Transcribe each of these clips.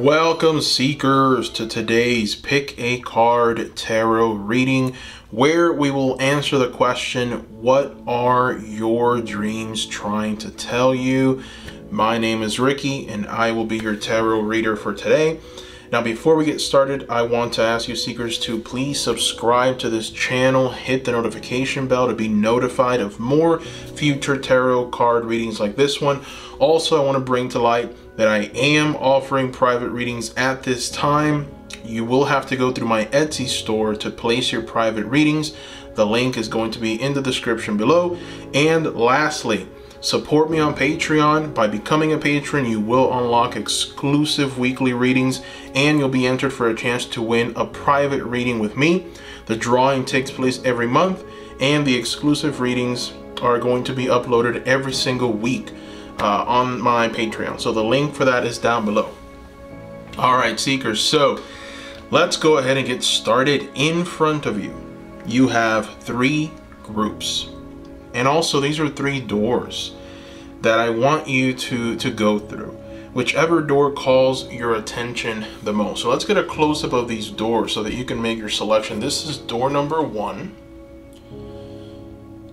Welcome, seekers, to today's Pick a Card Tarot reading, where we will answer the question, what are your dreams trying to tell you? My name is Ricky, and I will be your tarot reader for today. Now, before we get started, I want to ask you, seekers, to please subscribe to this channel, hit the notification bell to be notified of more future tarot card readings like this one. Also, I want to bring to light that I am offering private readings at this time. You will have to go through my Etsy store to place your private readings. The link is going to be in the description below. And lastly, support me on Patreon. By becoming a patron, you will unlock exclusive weekly readings and you'll be entered for a chance to win a private reading with me. The drawing takes place every month and the exclusive readings are going to be uploaded every single week on my Patreon. So the link for that is down below. All right, seekers, so let's go ahead and get started. In front of you, you have three groups. And also, these are three doors that I want you to go through. Whichever door calls your attention the most. So let's get a close-up of these doors so that you can make your selection. This is door number 1.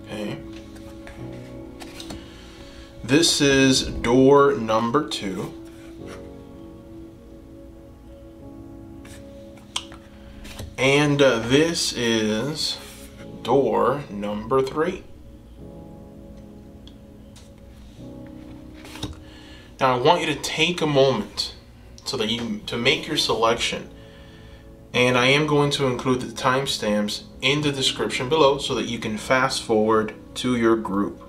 Okay. This is door number 2. And this is door number 3. Now, I want you to take a moment so that to make your selection, and I am going to include the timestamps in the description below so that you can fast forward to your group.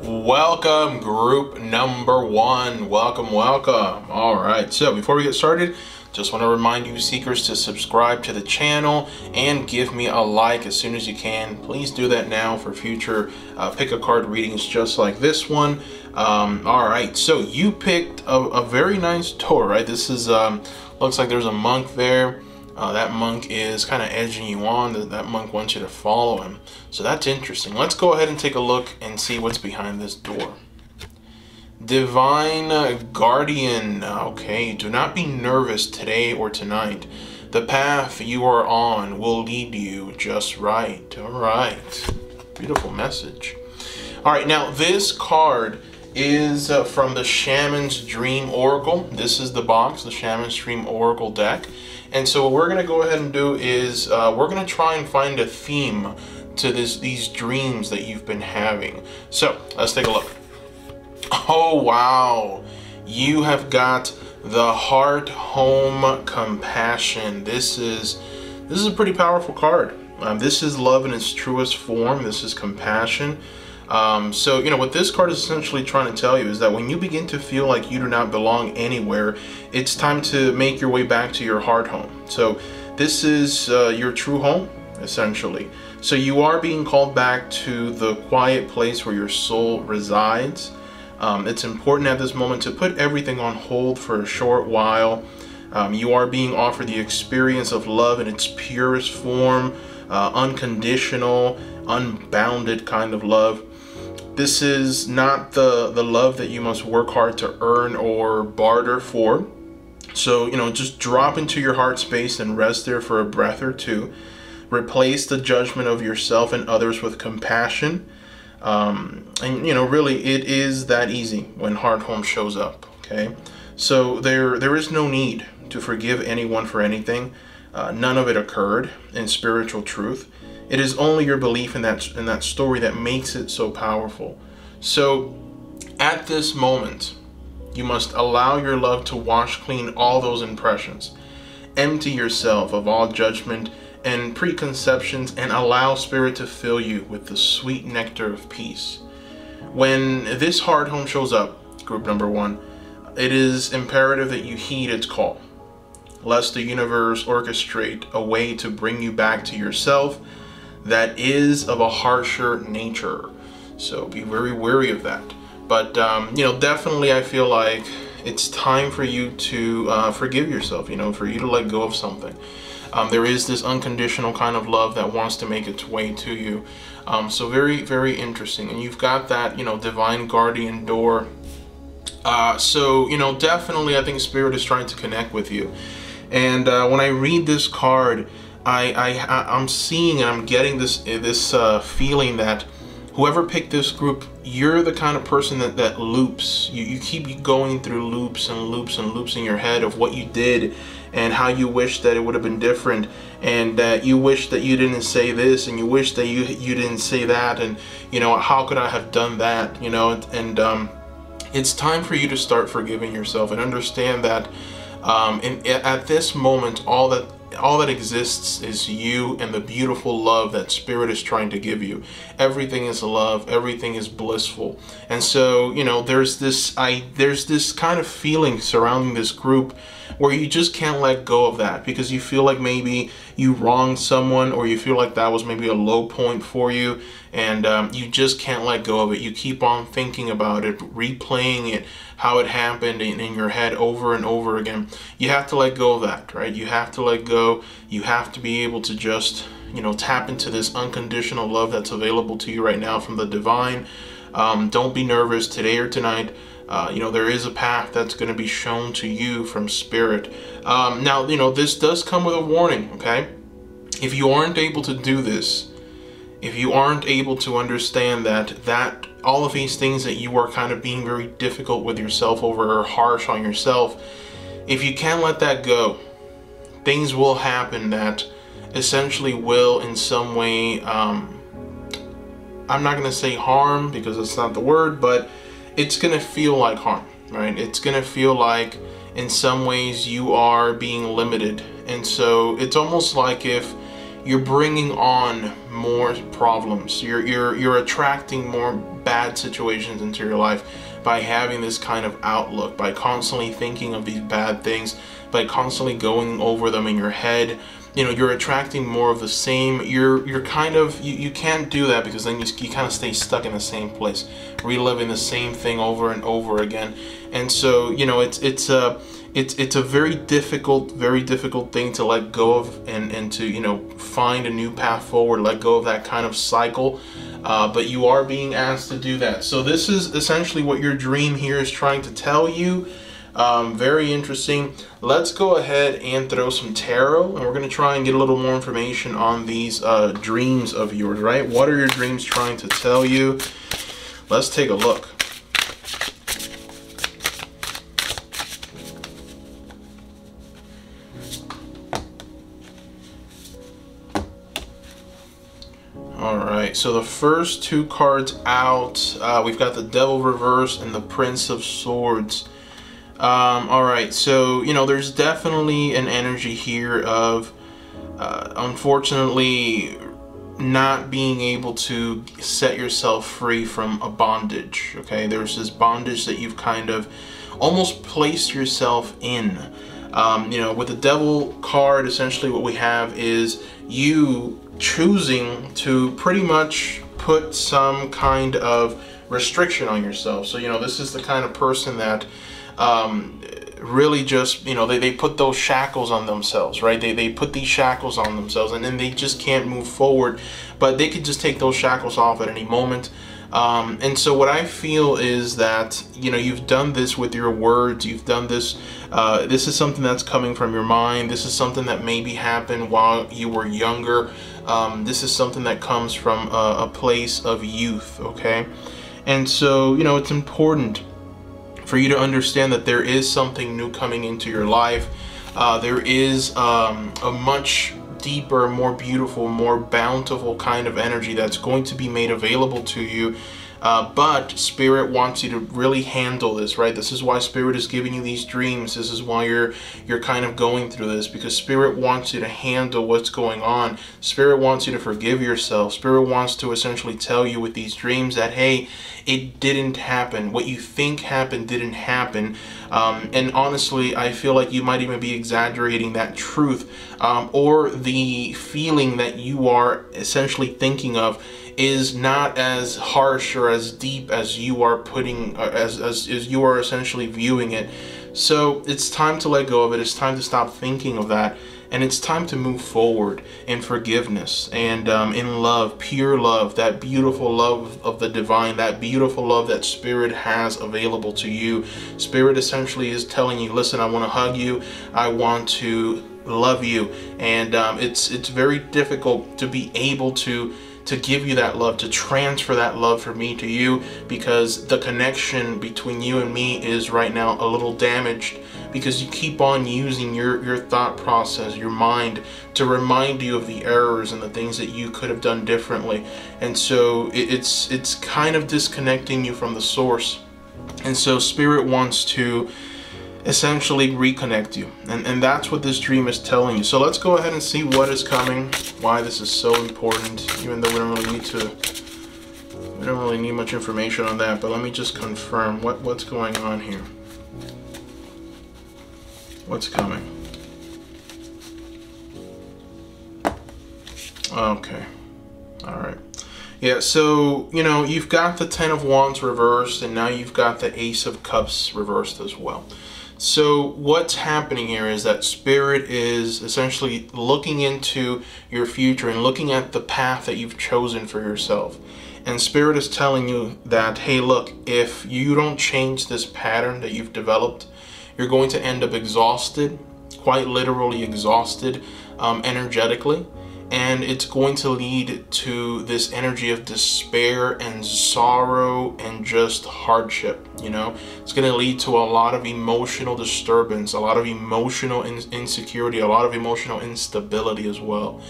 Welcome, group number 1. Welcome. All right, so before we get started, just want to remind you, seekers, to subscribe to the channel and give me a like as soon as you can. Please do that now for future pick a card readings just like this one. All right, so you picked a very nice door, right? This is looks like there's a monk there. That monk is kind of edging you on. That monk wants you to follow him. So that's interesting. Let's go ahead and take a look and see what's behind this door. Divine Guardian. Okay, do not be nervous today or tonight. The path you are on will lead you just right. All right. Beautiful message. All right, now this card is from the Shaman's Dream Oracle. This is the box, the Shaman's Dream Oracle deck. And so what we're going to go ahead and do is we're going to try and find a theme to these dreams that you've been having. So let's take a look. Oh, wow. You have got the Heart, Home, Compassion. This is a pretty powerful card. This is love in its truest form. This is compassion. So, you know, what this card is essentially trying to tell you is that when you begin to feel like you do not belong anywhere, it's time to make your way back to your heart home. So this is your true home, essentially. So you are being called back to the quiet place where your soul resides. It's important at this moment to put everything on hold for a short while. You are being offered the experience of love in its purest form, unconditional, unbounded kind of love. This is not the love that you must work hard to earn or barter for. So, you know, just drop into your heart space and rest there for a breath or two. Replace the judgment of yourself and others with compassion. And, you know, really, it is that easy when Heart Home shows up, okay? So there is no need to forgive anyone for anything. None of it occurred in spiritual truth. It is only your belief in that story that makes it so powerful. So at this moment, you must allow your love to wash clean all those impressions. Empty yourself of all judgment and preconceptions and allow Spirit to fill you with the sweet nectar of peace. When this Heart Home shows up, group number 1, it is imperative that you heed its call, lest the universe orchestrate a way to bring you back to yourself that is of a harsher nature. So be very wary of that. But, you know, definitely I feel like it's time for you to forgive yourself, you know, for you to let go of something. There is this unconditional kind of love that wants to make its way to you. So very, very interesting. And you've got that, divine guardian door. So, definitely I think Spirit is trying to connect with you. And when I read this card, I'm seeing and I'm getting this feeling that whoever picked this group, you're the kind of person that loops. You keep going through loops and loops and loops in your head of what you did and how you wish that it would have been different, and that you wish that you didn't say this, and you wish that you didn't say that, and how could I have done that, and it's time for you to start forgiving yourself and understand that at this moment all that exists is you and the beautiful love that Spirit is trying to give you. Everything is love, everything is blissful. And so, there's this kind of feeling surrounding this group where you just can't let go of that, because you feel like maybe you wronged someone, or you feel like that was maybe a low point for you, and you just can't let go of it. You keep on thinking about it, replaying it, how it happened in your head over and over again. You have to let go of that, right? You have to let go. You have to be able to just, tap into this unconditional love that's available to you right now from the divine. Don't be nervous today or tonight. There is a path that's going to be shown to you from Spirit. Now, this does come with a warning, okay? If you aren't able to do this, if you aren't able to understand that all of these things that you are kind of being very difficult with yourself over, or harsh on yourself, if you can't let that go, things will happen that essentially will in some way, I'm not going to say harm, because that's not the word, but it's going to feel like harm, right? It's going to feel like in some ways you are being limited. And so it's almost like if you're bringing on more problems, you're attracting more bad situations into your life by having this kind of outlook, by constantly thinking of these bad things, by constantly going over them in your head. You're attracting more of the same. You're kind of, you can't do that, because then you kind of stay stuck in the same place, reliving the same thing over and over again. And so, it's a very difficult thing to let go of, and to, find a new path forward, let go of that kind of cycle. But you are being asked to do that. So this is essentially what your dream here is trying to tell you. Very interesting. Let's go ahead and throw some tarot, and we're going to try and get a little more information on these dreams of yours, right? What are your dreams trying to tell you? Let's take a look. Alright, so the first two cards out, we've got the Devil reverse and the Prince of Swords. Alright, so, there's definitely an energy here of, unfortunately, not being able to set yourself free from a bondage, okay? There's this bondage that you've kind of almost placed yourself in. With the Devil card, essentially what we have is you choosing to pretty much put some kind of restriction on yourself. So, this is the kind of person that really just, they put those shackles on themselves, right? They put these shackles on themselves, and then they just can't move forward, but they could just take those shackles off at any moment. And so what I feel is that, you've done this with your words, you've done this, this is something that's coming from your mind, this is something that maybe happened while you were younger, this is something that comes from a place of youth, okay? And so, it's important for you to understand that there is something new coming into your life. There is a much deeper, more beautiful, more bountiful kind of energy that's going to be made available to you. But Spirit wants you to really handle this, right? This is why Spirit is giving you these dreams. This is why you're kind of going through this, because Spirit wants you to handle what's going on. Spirit wants you to forgive yourself. Spirit wants to essentially tell you with these dreams that, hey, it didn't happen. What you think happened didn't happen. And honestly, I feel like you might even be exaggerating that truth, or the feeling that you are essentially thinking of is not as harsh or as deep as you are putting, as you are essentially viewing it. So it's time to let go of it. It's time to stop thinking of that and it's time to move forward in forgiveness and in love, pure love, that beautiful love of the divine, that beautiful love that Spirit has available to you. Spirit essentially is telling you, listen, I want to hug you, I want to love you, and it's very difficult to be able to give you that love, to transfer that love from me to you, because the connection between you and me is right now a little damaged, because you keep on using your thought process, your mind, to remind you of the errors and the things that you could have done differently. And so it's kind of disconnecting you from the source. And so Spirit wants to essentially reconnect you, and that's what this dream is telling you. So let's go ahead and see what is coming, why this is so important, even though we don't really need much information on that. But let me just confirm what's going on here. What's coming? Okay, all right. Yeah, so, you know, you've got the Ten of Wands reversed, and now you've got the Ace of Cups reversed as well. So what's happening here is that Spirit is essentially looking into your future and looking at the path that you've chosen for yourself. And Spirit is telling you that, hey, look, if you don't change this pattern that you've developed, you're going to end up exhausted, quite literally exhausted, energetically. And it's going to lead to this energy of despair and sorrow and just hardship, you know. It's going to lead to a lot of emotional disturbance, a lot of emotional insecurity, a lot of emotional instability as well.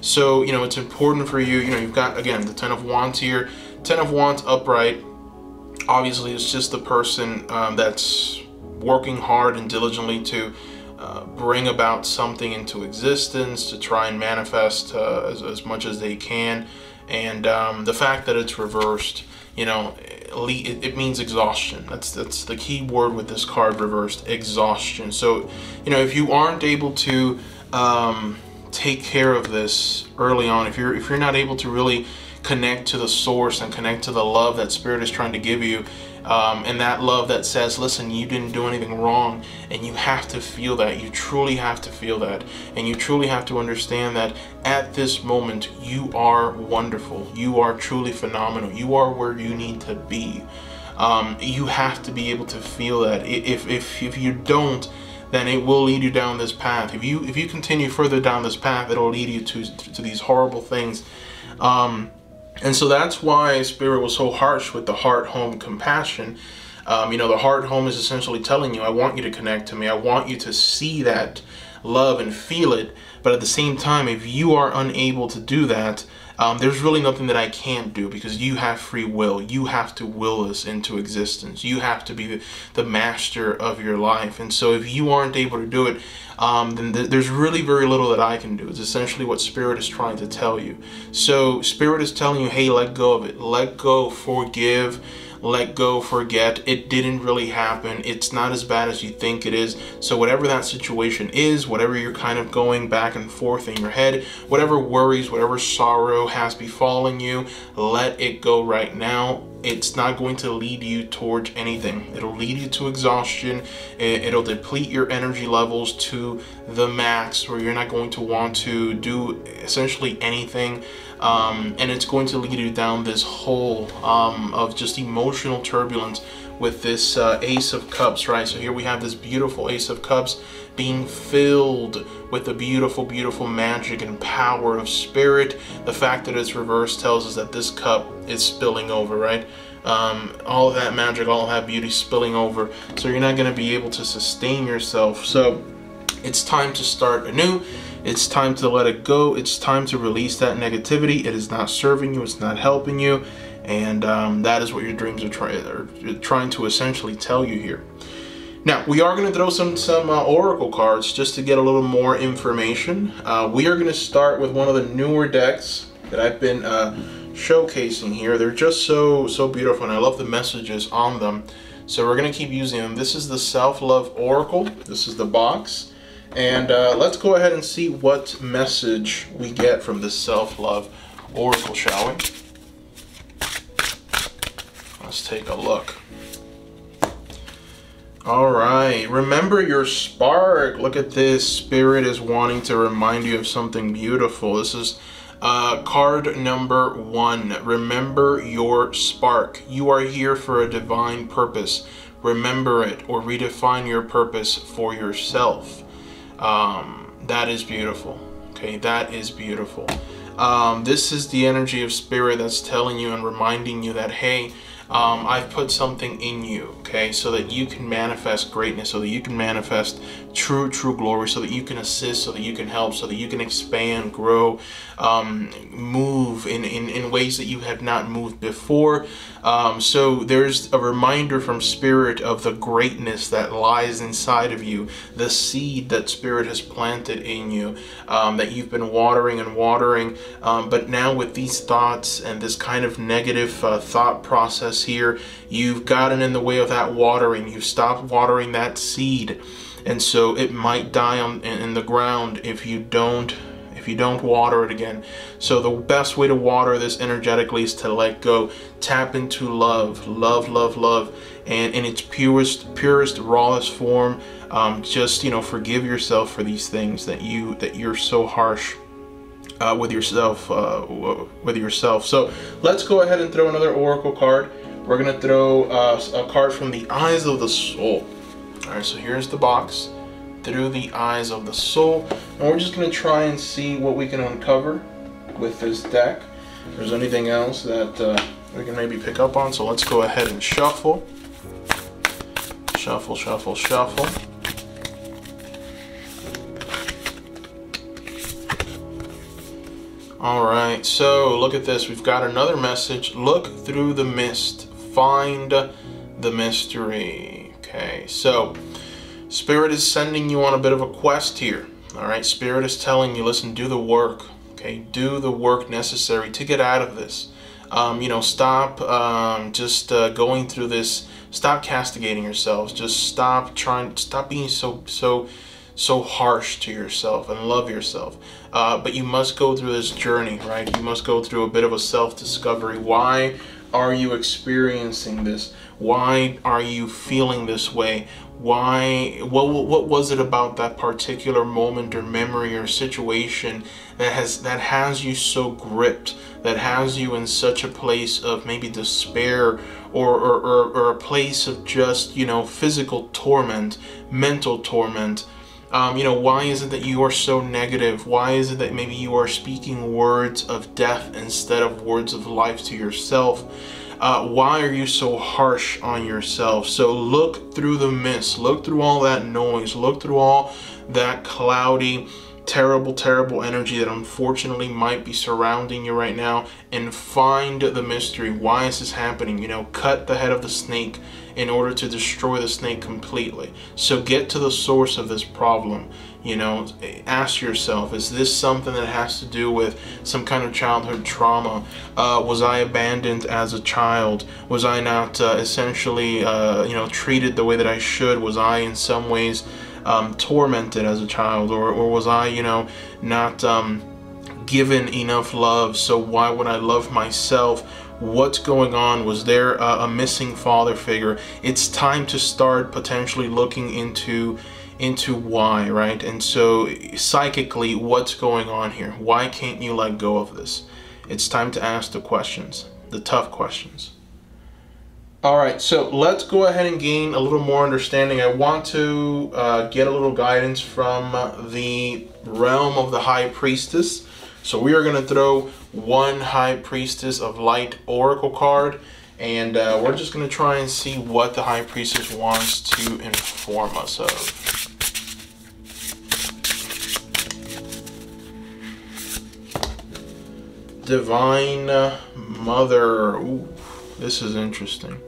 So, you know, it's important for you. You know, you've got, again, the Ten of Wands here. Ten of Wands upright. Obviously, it's just the person that's working hard and diligently to bring about something into existence, to try and manifest as much as they can. And the fact that it's reversed, you know, it means exhaustion. That's the key word with this card reversed, exhaustion. So, you know, if you aren't able to take care of this early on, if you're not able to really connect to the source and connect to the love that Spirit is trying to give you, and that love that says, listen, you didn't do anything wrong, and you have to feel that. You truly have to feel that, and you truly have to understand that at this moment you are wonderful, you are truly phenomenal, you are where you need to be. You have to be able to feel that. If you don't, then it will lead you down this path. If you continue further down this path, it'll lead you to these horrible things. And so that's why Spirit was so harsh with the heart, home, compassion. You know, the heart, home is essentially telling you, I want you to connect to me. I want you to see that love and feel it. But at the same time, if you are unable to do that, there's really nothing that I can't do, because you have free will. You have to will this into existence. You have to be the master of your life. And so if you aren't able to do it, then there's really very little that I can do. It's essentially what Spirit is trying to tell you. So Spirit is telling you, hey, let go of it. Let go, forgive, let go, forget. It didn't really happen. It's not as bad as you think it is. So whatever that situation is, whatever you're kind of going back and forth in your head, whatever worries, whatever sorrow has befallen you, let it go right now. It's not going to lead you towards anything. It'll lead you to exhaustion. It'll deplete your energy levels to the max, where you're not going to want to do essentially anything. And it's going to lead you down this hole of just emotional turbulence with this Ace of Cups, right? So here we have this beautiful Ace of Cups being filled with the beautiful, beautiful magic and power of Spirit. The fact that it's reversed tells us that this cup is spilling over, right? All of that magic, all of that beauty spilling over. So you're not going to be able to sustain yourself. So it's time to start anew. It's time to let it go. It's time to release that negativity. It is not serving you. It's not helping you. And that is what your dreams are trying to essentially tell you here. Now, we are going to throw some oracle cards just to get a little more information. We are going to start with one of the newer decks that I've been showcasing here. They're just so beautiful, and I love the messages on them. So we're going to keep using them. This is the Self-Love Oracle. This is the box. And let's go ahead and see what message we get from this Self-Love Oracle, shall we? Let's take a look. All right, remember your spark. Look at this. Spirit is wanting to remind you of something beautiful. This is card number 1. Remember your spark. You are here for a divine purpose. Remember it, or redefine your purpose for yourself. That is beautiful. Okay, that is beautiful. This is the energy of spirit that's telling you and reminding you that, hey, I've put something in you, okay, so that you can manifest greatness, so that you can manifest true glory, so that you can assist, so that you can help, so that you can expand, grow, move in ways that you have not moved before. So there's a reminder from spirit of the greatness that lies inside of you, the seed that spirit has planted in you, that you've been watering and watering, but now with these thoughts and this kind of negative thought process here, you've gotten in the way of that watering. You've stopped watering that seed, and so it might die in the ground if you don't water it again. So the best way to water this energetically is to let go, tap into love, and in its purest, rawest form. Just, you know, forgive yourself for these things that you're so harsh with yourself. So let's go ahead and throw another oracle card. We're gonna throw a card from the eyes of the soul. All right, so here's the box, through the eyes of the soul, and we're just going to try and see what we can uncover with this deck. If there's anything else that we can maybe pick up on, so let's go ahead and shuffle. Shuffle. All right, so look at this. We've got another message. Look through the mist, find the mystery. Okay, so spirit is sending you on a bit of a quest here. All right, spirit is telling you, listen, do the work. Okay, do the work necessary to get out of this. You know, stop going through this. Stop castigating yourselves. Just stop being so harsh to yourself, and love yourself. But you must go through this journey, right? You must go through a bit of a self-discovery. Why are you experiencing this? Why are you feeling this way? Why? What was it about that particular moment or memory or situation that has you so gripped, that has you in such a place of maybe despair, or a place of just, you know, physical torment, mental torment? You know, why is it that you are so negative? Why is it that maybe you are speaking words of death instead of words of life to yourself? Why are you so harsh on yourself? So look through the mist, look through all that noise, look through all that cloudy, terrible energy that unfortunately might be surrounding you right now, and find the mystery. Why is this happening? You know, cut the head of the snake in order to destroy the snake completely. So get to the source of this problem. You know, ask yourself, is this something that has to do with some kind of childhood trauma? Was I abandoned as a child? Was I not essentially, you know, treated the way that I should? Was I in some ways tormented as a child? Or was I, you know, not given enough love? So why would I love myself? What's going on? Was there a missing father figure? It's time to start potentially looking into why, right? And so psychically, what's going on here? Why can't you let go of this? It's time to ask the questions, the tough questions. All right, so let's go ahead and gain a little more understanding. I want to get a little guidance from the realm of the High Priestess. So we are going to throw one High Priestess of Light Oracle card, and we're just going to try and see what the High Priestess wants to inform us of. Divine Mother. Ooh, this is interesting.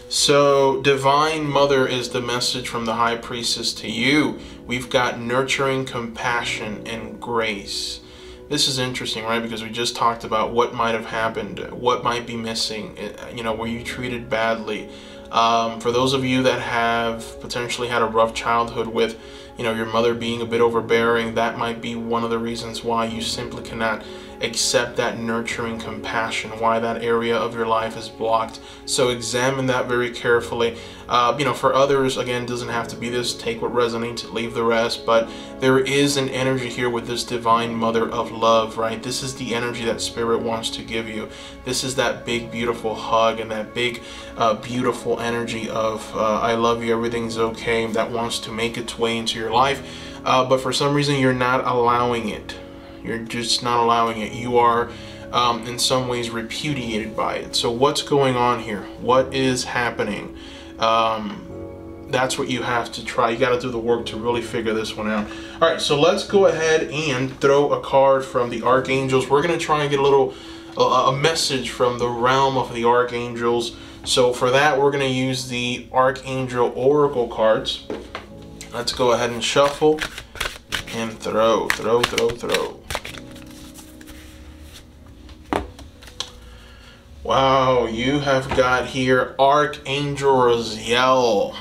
So Divine Mother is the message from the High Priestess to you. We've got nurturing, compassion, and grace. This is interesting, right? Because we just talked about what might have happened, what might be missing. You know, were you treated badly? For those of you that have potentially had a rough childhood with, you know, your mother being a bit overbearing, that might be one of the reasons why you simply cannot accept that nurturing compassion, why that area of your life is blocked. So examine that very carefully. You know, for others, again, doesn't have to be this. Take what resonates, leave the rest. But there is an energy here with this divine mother of love, right? This is the energy that Spirit wants to give you. This is that big, beautiful hug and that big, beautiful energy of I love you, everything's okay, that wants to make its way into your life. But for some reason, you're not allowing it. You're just not allowing it. You are in some ways repudiated by it. So what's going on here? What is happening? That's what you have to try. You got to do the work to really figure this one out. All right, so let's go ahead and throw a card from the Archangels. We're going to try and get a message from the realm of the Archangels. So for that, we're going to use the Archangel Oracle cards. Let's go ahead and shuffle and throw. Wow, you have got here Archangel Raziel.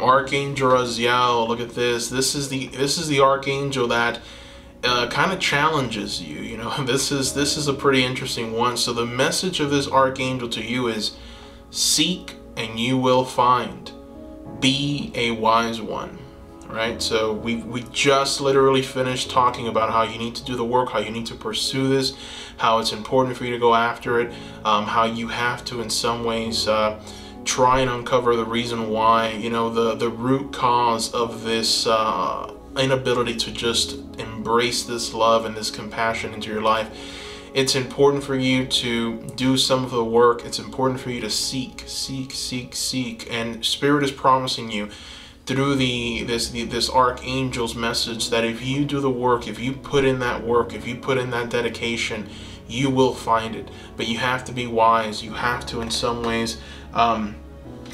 Archangel Raziel, look at this. This is the Archangel that kind of challenges you. You know, this is a pretty interesting one. So the message of this Archangel to you is, seek and you will find. Be a wise one. Right, so we just literally finished talking about how you need to do the work, how you need to pursue this, how it's important for you to go after it, how you have to in some ways try and uncover the reason why, you know, the root cause of this inability to just embrace this love and this compassion into your life. It's important for you to do some of the work. It's important for you to seek, and Spirit is promising you through this Archangel's message that if you do the work, if you put in that work, if you put in that dedication, you will find it. But you have to be wise. You have to, in some ways,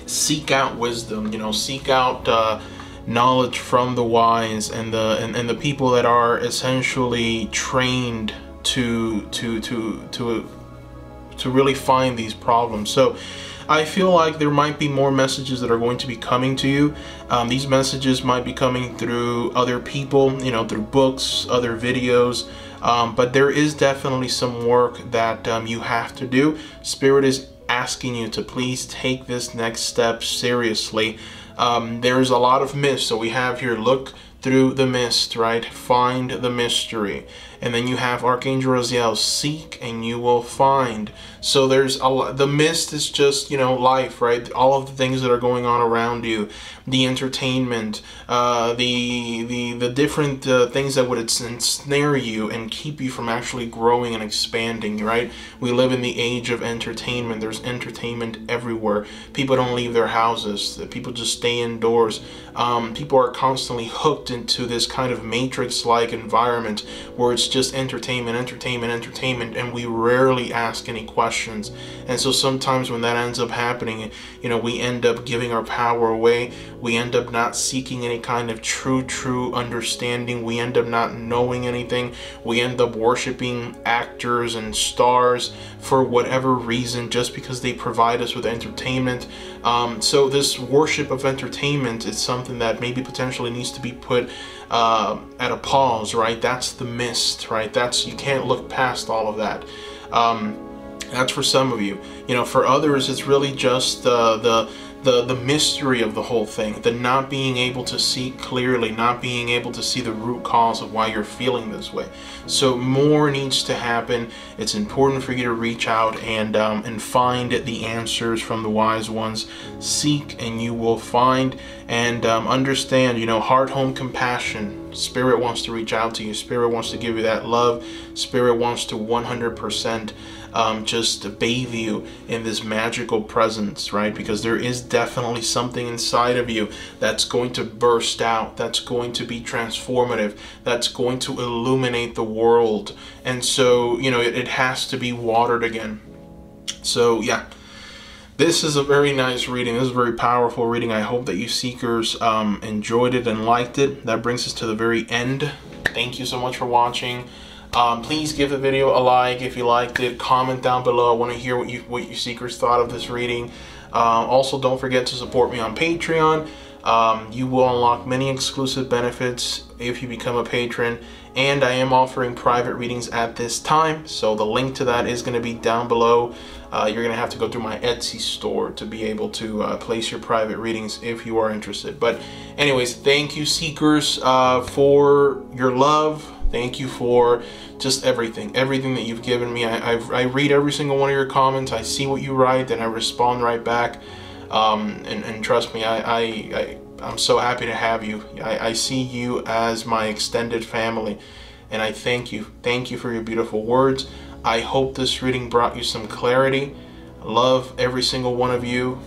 seek out wisdom. You know, seek out knowledge from the wise and the people that are essentially trained to really find these problems. So I feel like there might be more messages that are going to be coming to you. These messages might be coming through other people, you know, through books, other videos, but there is definitely some work that you have to do. Spirit is asking you to please take this next step seriously. There's a lot of mist, so we have here, look through the mist, right? Find the mystery. And then you have Archangel Raziel, seek and you will find. So there's a lot. The mist is just, you know, life, right? All of the things that are going on around you, the entertainment, the different things that would ensnare you and keep you from actually growing and expanding, right? We live in the age of entertainment. There's entertainment everywhere. People don't leave their houses. People just stay indoors. People are constantly hooked into this kind of matrix-like environment where it's just entertainment, and we rarely ask any questions. And so sometimes when that ends up happening, you know, we end up giving our power away. We end up not seeking any kind of true understanding. We end up not knowing anything. We end up worshiping actors and stars for whatever reason, just because they provide us with entertainment. So this worship of entertainment is something that maybe potentially needs to be put at a pause, right? That's the mist, right? That's, you can't look past all of that. That's for some of you. You know, for others, it's really just the mystery of the whole thing, the not being able to see clearly, not being able to see the root cause of why you're feeling this way. So more needs to happen. It's important for you to reach out and find the answers from the wise ones. Seek and you will find, and understand, you know, heart, home, compassion. Spirit wants to reach out to you. Spirit wants to give you that love. Spirit wants to 100% just bathe you in this magical presence, right? Because there is definitely something inside of you that's going to burst out, that's going to be transformative, that's going to illuminate the world. And so, you know, it has to be watered again. So yeah, this is a very nice reading. This is a very powerful reading. I hope that you seekers enjoyed it and liked it. That brings us to the very end. Thank you so much for watching. Please give the video a like if you liked it. Comment down below. I want to hear what you seekers thought of this reading. Also, don't forget to support me on Patreon. You will unlock many exclusive benefits if you become a patron, and I am offering private readings at this time, so the link to that is going to be down below. You're going to have to go through my Etsy store to be able to place your private readings if you are interested. But anyways, thank you, seekers, for your love. Thank you for just everything that you've given me. I read every single one of your comments. I see what you write, and I respond right back. And trust me, I'm so happy to have you. I see you as my extended family, and I thank you. Thank you for your beautiful words. I hope this reading brought you some clarity. I love every single one of you.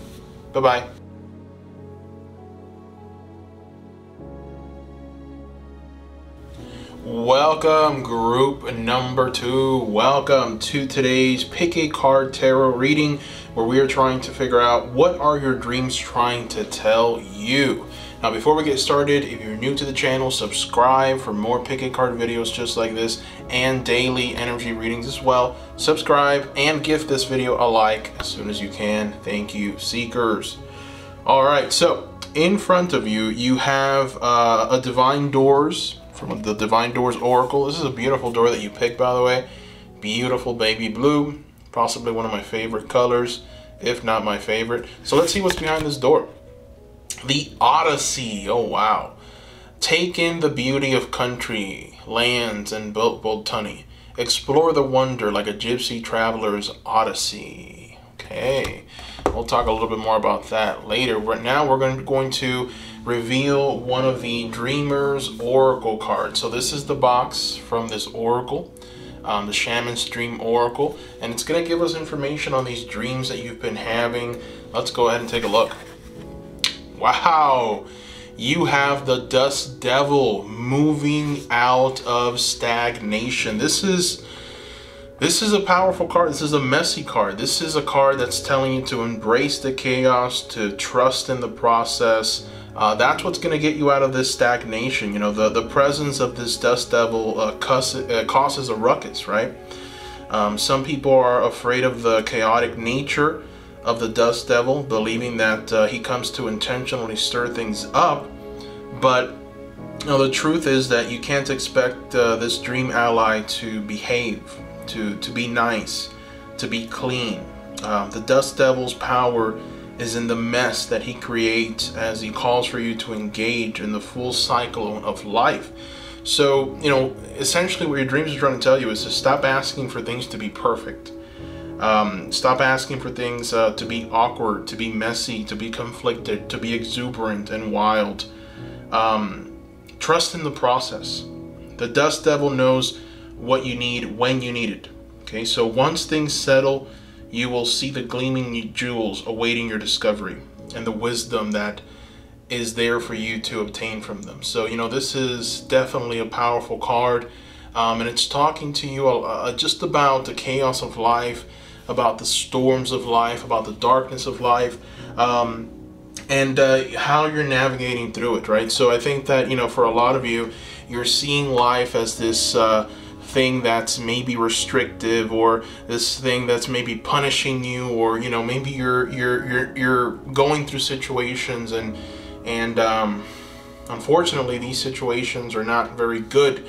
Bye-bye. Welcome, group number 2. Welcome to today's Pick a Card Tarot reading, where we are trying to figure out what are your dreams trying to tell you. Now, before we get started, if you're new to the channel, subscribe for more Pick a Card videos just like this and daily energy readings as well. Subscribe and give this video a like as soon as you can. Thank you, seekers. All right, so in front of you, you have a Divine Doors from the Divine Doors Oracle. This is a beautiful door that you picked, by the way. Beautiful baby blue, possibly one of my favorite colors, if not my favorite. So let's see what's behind this door. The Odyssey. Oh wow. Take in the beauty of country, lands, and bold tunny. Explore the wonder like a gypsy traveler's odyssey. Okay, we'll talk a little bit more about that later. Right now we're going to reveal one of the Dreamer's Oracle cards. So this is the box from this Oracle, the Shaman's Dream Oracle, and it's going to give us information on these dreams that you've been having. Let's go ahead and take a look. Wow, you have the Dust Devil moving out of stagnation. This is a powerful card. This is a messy card. This is a card that's telling you to embrace the chaos, to trust in the process. That's what's going to get you out of this stagnation. You know, the presence of this Dust Devil causes a ruckus, right? Some people are afraid of the chaotic nature of the Dust Devil, believing that he comes to intentionally stir things up. But you know, the truth is that you can't expect this dream ally to behave, to be nice, to be clean. The Dust Devil's power is in the mess that he creates as he calls for you to engage in the full cycle of life. So, you know, essentially what your dreams are trying to tell you is to stop asking for things to be perfect. Stop asking for things to be awkward, to be messy, to be conflicted, to be exuberant and wild. Trust in the process. The Dust Devil knows what you need when you need it. Okay, so once things settle, you will see the gleaming jewels awaiting your discovery and the wisdom that is there for you to obtain from them. So, you know, this is definitely a powerful card, and it's talking to you just about the chaos of life, about the storms of life, about the darkness of life, and how you're navigating through it, right? So I think that, you know, for a lot of you, you're seeing life as this thing that's maybe restrictive, or this thing that's maybe punishing you, or, you know, maybe you're going through situations and unfortunately these situations are not very good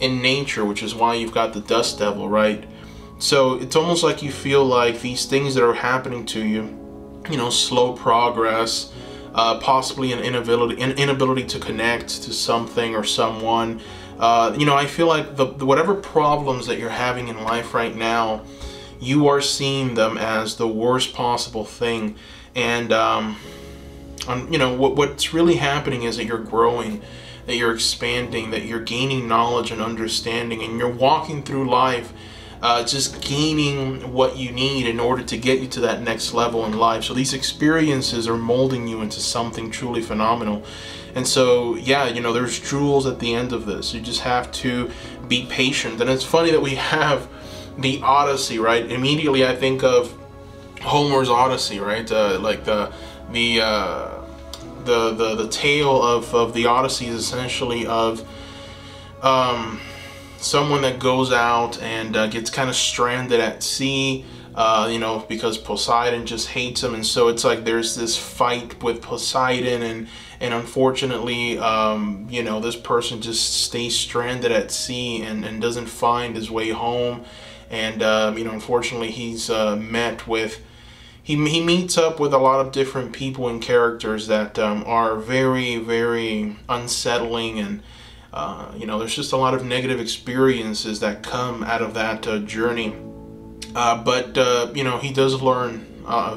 in nature, which is why you've got the Dust Devil, right? So it's almost like you feel like these things that are happening to you, you know, slow progress, possibly an inability to connect to something or someone. You know, I feel like whatever problems that you're having in life right now, you are seeing them as the worst possible thing. And, you know, what's really happening is that you're growing, that you're expanding, that you're gaining knowledge and understanding, and you're walking through life just gaining what you need in order to get you to that next level in life. So these experiences are molding you into something truly phenomenal. And so, yeah, you know, there's jewels at the end of this. You just have to be patient. And it's funny that we have the Odyssey, right? Immediately I think of Homer's Odyssey, right? Like the tale of the Odyssey is essentially of someone that goes out and gets kind of stranded at sea, you know, because Poseidon just hates him. And so it's like there's this fight with Poseidon, and unfortunately, you know, this person just stays stranded at sea and doesn't find his way home. And, you know, unfortunately, he's met with, he meets up with a lot of different people and characters that are very, very unsettling. And, you know, there's just a lot of negative experiences that come out of that journey. But you know, he does learn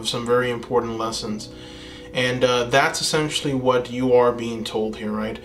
some very important lessons. And that's essentially what you are being told here, right?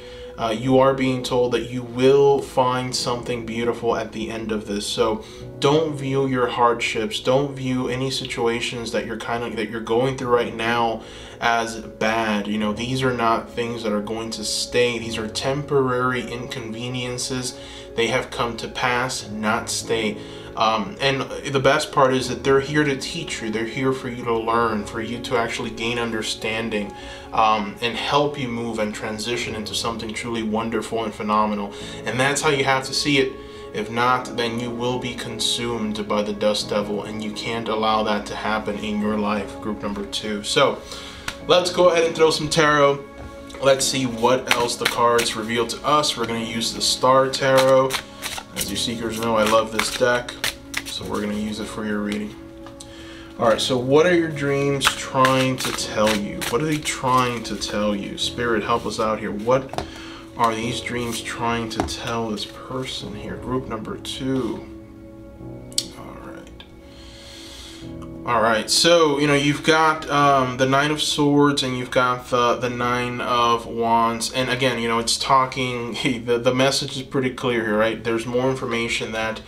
You are being told that you will find something beautiful at the end of this. So don't view your hardships, don't view any situations that you're going through right now as bad. You know, these are not things that are going to stay. These are temporary inconveniences. They have come to pass, not stay. And the best part is that they're here to teach you. They're here for you to learn, for you to actually gain understanding, and help you move and transition into something truly wonderful and phenomenal. And that's how you have to see it. If not, then you will be consumed by the dust devil, and you can't allow that to happen in your life. Group number 2. So let's go ahead and throw some tarot. Let's see what else the cards reveal to us. We're going to use the Star Tarot. As you seekers know, I love this deck, so we're going to use it for your reading. Alright, so what are your dreams trying to tell you? What are they trying to tell you? Spirit, help us out here. What are these dreams trying to tell this person here? Group number 2. Alright, so, you know, you've got the Nine of Swords, and you've got the Nine of Wands. And again, you know, it's talking, the message is pretty clear here, right? There's more information that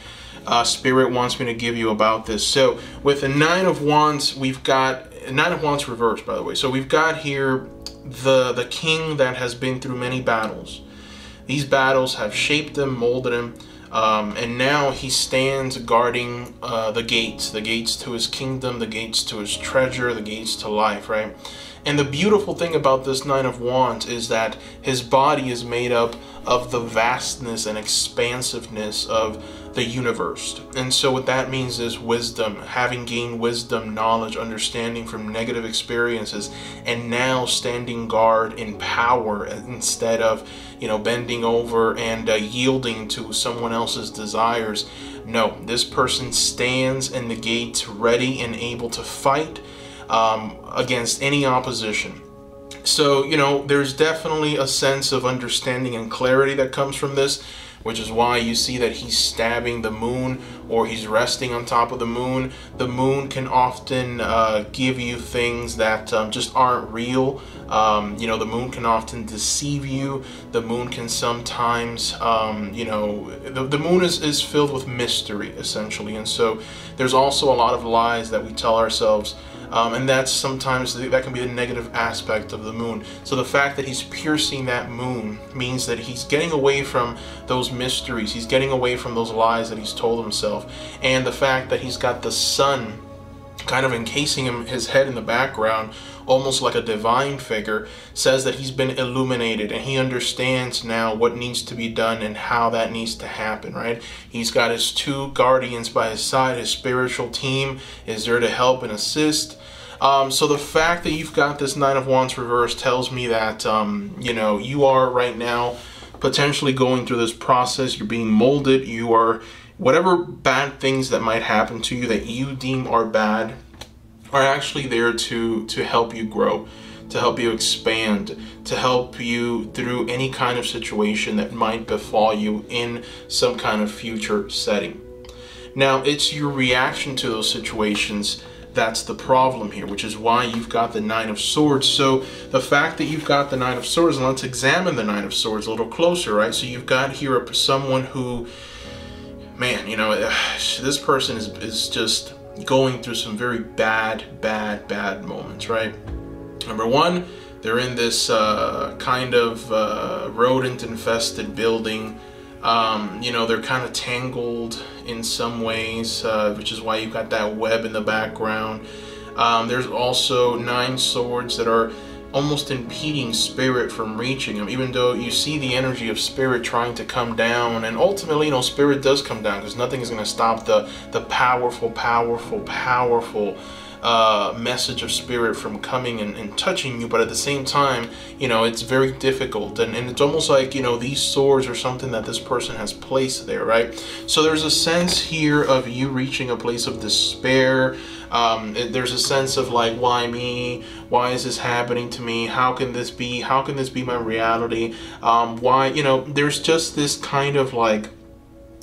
Spirit wants me to give you about this. So with the Nine of Wands, we've got, Nine of Wands reversed, by the way. So we've got here the king that has been through many battles. These battles have shaped him, molded him. And now he stands guarding the gates to his kingdom, the gates to his treasure, the gates to life, right? And the beautiful thing about this Nine of Wands is that his body is made up of the vastness and expansiveness of the universe. And so what that means is wisdom, having gained wisdom, knowledge, understanding from negative experiences, and now standing guard in power instead of, you know, bending over and yielding to someone else's desires. No, this person stands in the gates ready and able to fight against any opposition. So, you know, there's definitely a sense of understanding and clarity that comes from this, which is why you see that he's stabbing the moon, or he's resting on top of the moon. The moon can often give you things that just aren't real. You know, the moon can often deceive you. The moon can sometimes, you know, the moon is filled with mystery, essentially. And so there's also a lot of lies that we tell ourselves. And that's sometimes, that can be the negative aspect of the moon. So the fact that he's piercing that moon means that he's getting away from those mysteries. He's getting away from those lies that he's told himself. And the fact that he's got the sun kind of encasing his head in the background, almost like a divine figure, says that he's been illuminated and he understands now what needs to be done and how that needs to happen, right? He's got his 2 guardians by his side. His spiritual team is there to help and assist. So the fact that you've got this Nine of Wands reversed tells me that, you know, you are right now potentially going through this process. You're being molded. You are, whatever bad things that might happen to you that you deem are bad are actually there to help you grow, to help you expand, to help you through any kind of situation that might befall you in some kind of future setting. Now, it's your reaction to those situations that's the problem here, which is why you've got the Nine of Swords. So the fact that you've got the Nine of Swords, and let's examine the Nine of Swords a little closer, right? So you've got here someone who, man, you know, this person is just going through some very bad moments, right? Number one, they're in this kind of rodent-infested building. You know, they're kind of tangled in some ways, which is why you've got that web in the background. There's also 9 swords that are almost impeding spirit from reaching him, even though you see the energy of spirit trying to come down. And ultimately, you know, spirit does come down, because nothing is going to stop the powerful message of spirit from coming and touching you. But at the same time, you know, it's very difficult, and it's almost like, you know, these swords are something that this person has placed there, right? So there's a sense here of you reaching a place of despair. There's a sense of like, why me? Why is this happening to me? How can this be? How can this be my reality? Why, you know, there's just this kind of like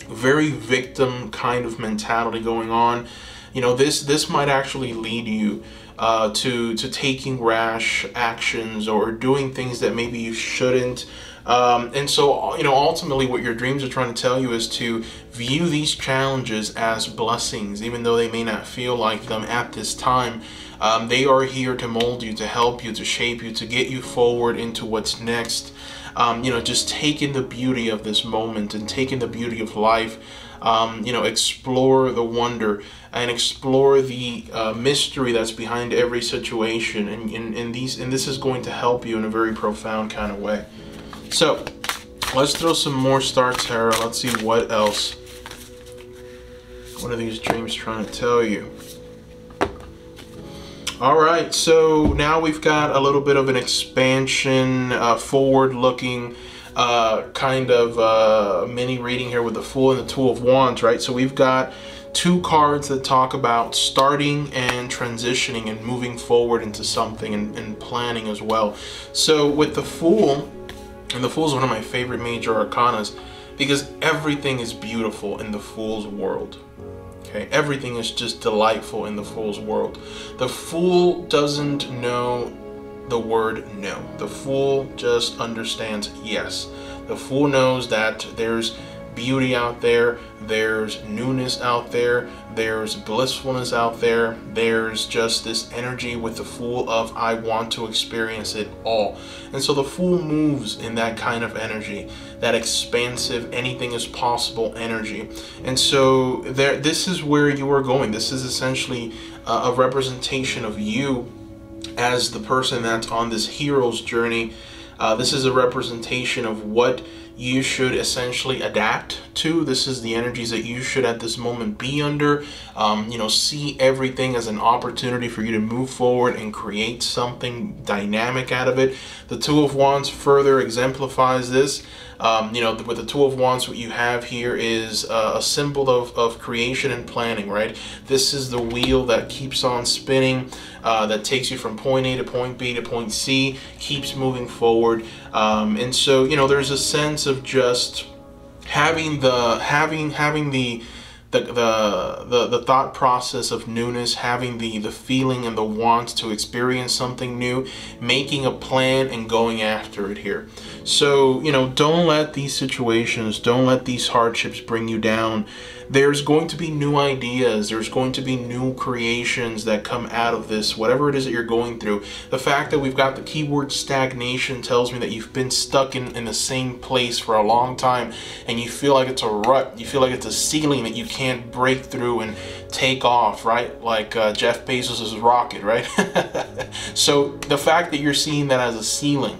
very victim kind of mentality going on. You know, this might actually lead you to taking rash actions or doing things that maybe you shouldn't. And so, you know, ultimately what your dreams are trying to tell you is to view these challenges as blessings, even though they may not feel like them at this time. They are here to mold you, to help you, to shape you, to get you forward into what's next. You know, just taking the beauty of this moment and taking the beauty of life. You know, explore the wonder and explore the mystery that's behind every situation, and this is going to help you in a very profound kind of way. So let's throw some more Star Tarot. Let's see what else. What are these dreams trying to tell you? All right, so now we've got a little bit of an expansion, forward-looking kind of mini reading here with the Fool and the Two of Wands, right? So we've got two cards that talk about starting and transitioning and moving forward into something, and planning as well. So with the Fool, and the Fool is one of my favorite major arcanas, because everything is beautiful in the Fool's world. Okay, everything is just delightful in the Fool's world. The Fool doesn't know the word no. The Fool just understands yes. The Fool knows that there's beauty out there, there's newness out there, there's blissfulness out there, there's just this energy with the Fool of I want to experience it all. And so the Fool moves in that kind of energy, that expansive, anything is possible energy. And so this is where you are going. This is essentially a representation of you as the person that's on this hero's journey. This is a representation of what you should essentially adapt to. This is the energies that you should at this moment be under. You know, see everything as an opportunity for you to move forward and create something dynamic out of it. The Two of Wands further exemplifies this. You know, with the Two of Wands, what you have here is a symbol of creation and planning, right? This is the wheel that keeps on spinning, that takes you from point A to point B to point C, keeps moving forward. And so, you know, there's a sense of just having the thought process of newness, having the feeling and the want to experience something new, making a plan and going after it here. So, you know, don't let these situations, don't let these hardships bring you down. There's going to be new ideas. There's going to be new creations that come out of this, whatever it is that you're going through. The fact that we've got the keyword stagnation tells me that you've been stuck in the same place for a long time, and you feel like it's a rut. You feel like it's a ceiling that you can't break through and take off, right? Like Jeff Bezos' rocket, right? So the fact that you're seeing that as a ceiling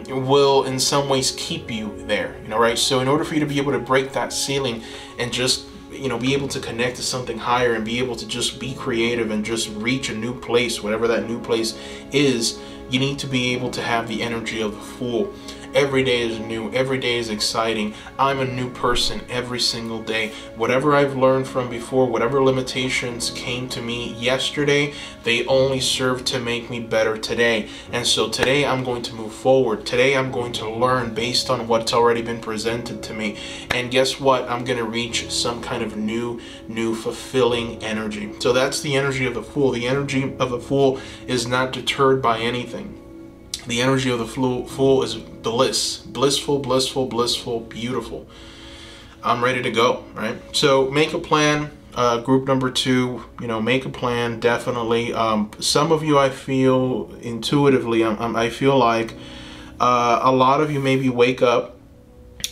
will in some ways keep you there, you know, right? So in order for you to be able to break that ceiling and just, you know, be able to connect to something higher and be able to just be creative and just reach a new place, whatever that new place is, you need to be able to have the energy of the Fool. Every day is new. Every day is exciting. I'm a new person every single day. Whatever I've learned from before, whatever limitations came to me yesterday, they only serve to make me better today. And so today I'm going to move forward. Today I'm going to learn based on what's already been presented to me. And guess what? I'm going to reach some kind of new fulfilling energy. So that's the energy of the Fool. The energy of the Fool is not deterred by anything. The energy of the Fool is bliss. Blissful, blissful, blissful, beautiful. I'm ready to go, right? So make a plan. Group number 2, you know, make a plan, definitely. Some of you, I feel intuitively, I feel like a lot of you maybe wake up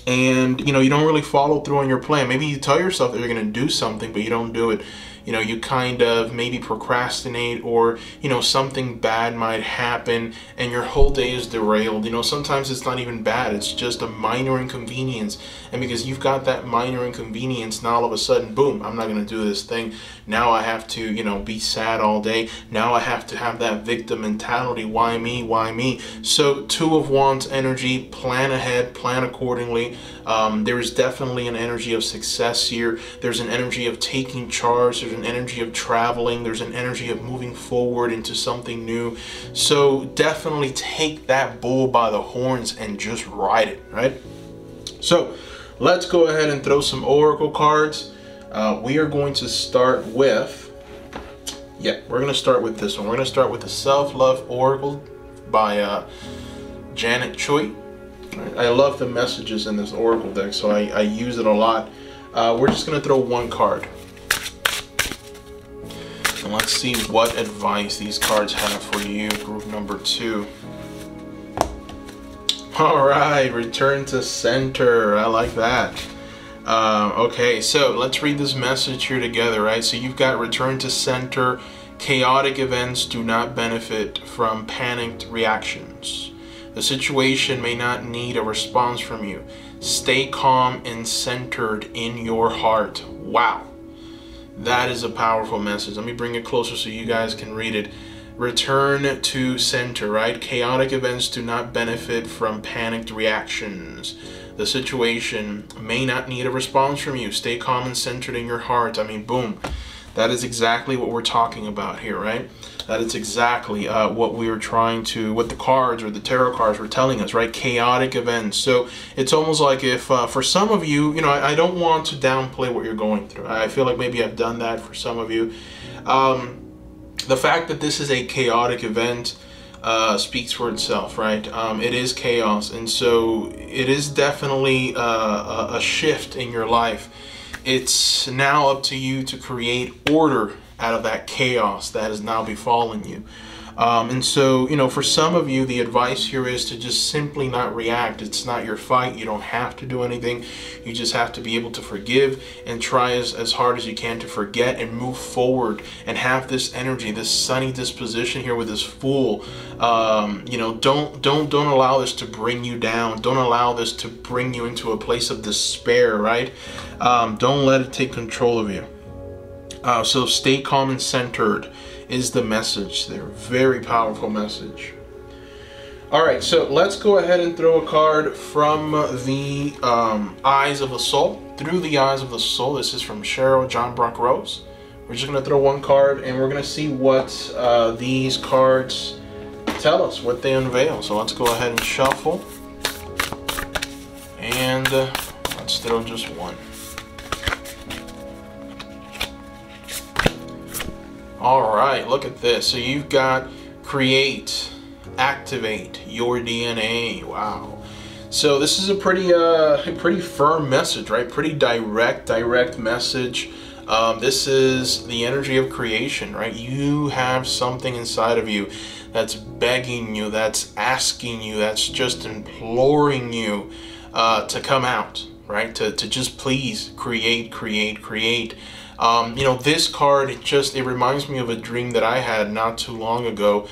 and, you know, you don't really follow through on your plan. Maybe you tell yourself that you're going to do something, but you don't do it. you know, you kind of maybe procrastinate, or, you know, something bad might happen and your whole day is derailed. You know, sometimes it's not even bad, it's just a minor inconvenience. And because you've got that minor inconvenience, now all of a sudden, boom, I'm not going to do this thing. Now I have to, you know, be sad all day. Now I have to have that victim mentality. Why me? Why me? So 2 of Wands energy, plan ahead, plan accordingly. There is definitely an energy of success here. There's an energy of taking charge. There's an energy of traveling. There's an energy of moving forward into something new. So definitely take that bull by the horns and just ride it, right? So let's go ahead and throw some oracle cards. We are going to start with, we're going to start with this one. We're going to start with the Self-Love Oracle by Janet Choi. I love the messages in this oracle deck, so I use it a lot. We're just going to throw 1 card. And let's see what advice these cards have for you, group number 2. All right, return to center. I like that. Okay, so let's read this message here together, right? So you've got return to center. Chaotic events do not benefit from panicked reactions. The situation may not need a response from you. Stay calm and centered in your heart. Wow. That is a powerful message. Let me bring it closer so you guys can read it. Return to center, right? Chaotic events do not benefit from panicked reactions. The situation may not need a response from you. Stay calm and centered in your heart. I mean, boom. That is exactly what we're talking about here, right? That is exactly what we were trying to, what the cards or the tarot cards were telling us, right? Chaotic events. So it's almost like if, for some of you, you know, I don't want to downplay what you're going through. I feel like maybe I've done that for some of you. The fact that this is a chaotic event speaks for itself, right? It is chaos, and so it is definitely a shift in your life. It's now up to you to create order out of that chaos that has now befallen you. And so, you know, for some of you, the advice here is to just simply not react. It's not your fight. You don't have to do anything. You just have to be able to forgive and try as hard as you can to forget and move forward and have this energy, this sunny disposition here with this Fool. You know, don't allow this to bring you down. Don't allow this to bring you into a place of despair, right? Don't let it take control of you. So stay calm and centered is the message there. Very powerful message. All right, so let's go ahead and throw a card from the Eyes of the Soul. Through the Eyes of the Soul. This is from Cheryl John Brock Rose. We're just going to throw 1 card and we're going to see what these cards tell us, what they unveil. So let's go ahead and shuffle. And let's throw just 1. All right, look at this. So you've got create, activate your DNA. Wow. So this is a pretty firm message, right? Pretty direct message. This is the energy of creation, right? You have something inside of you that's begging you, that's asking you, that's just imploring you to come out, right? To just please create. You know, this card, it reminds me of a dream that I had not too long ago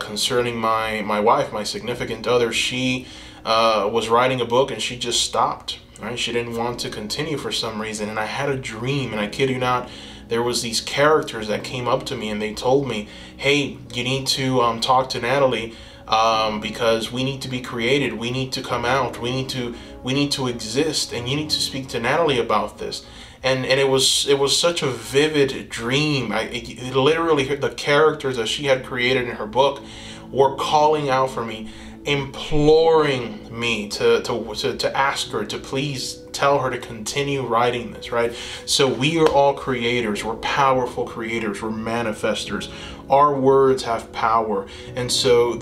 concerning my wife, my significant other. She was writing a book and she just stopped, right? She didn't want to continue for some reason. And I had a dream, and I kid you not, there was these characters that came up to me and they told me, hey, you need to talk to Natalie because we need to be created. We need to come out. We need to exist, and you need to speak to Natalie about this. And it was such a vivid dream. It literally, the characters that she had created in her book were calling out for me, imploring me to ask her to please tell her to continue writing this, right? So we are all creators. We're powerful creators. We're manifestors. Our words have power. And so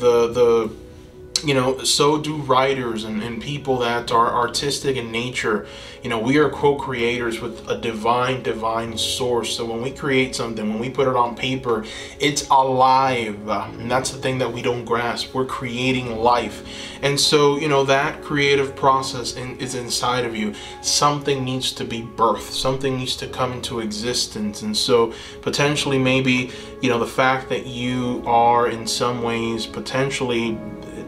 You know, so do writers and people that are artistic in nature. You know, we are co-creators with a divine source. So when we create something, when we put it on paper, it's alive. And that's the thing that we don't grasp. We're creating life. And so, you know, that creative process is inside of you. Something needs to be birthed. Something needs to come into existence. And so potentially maybe, you know, the fact that you are in some ways potentially,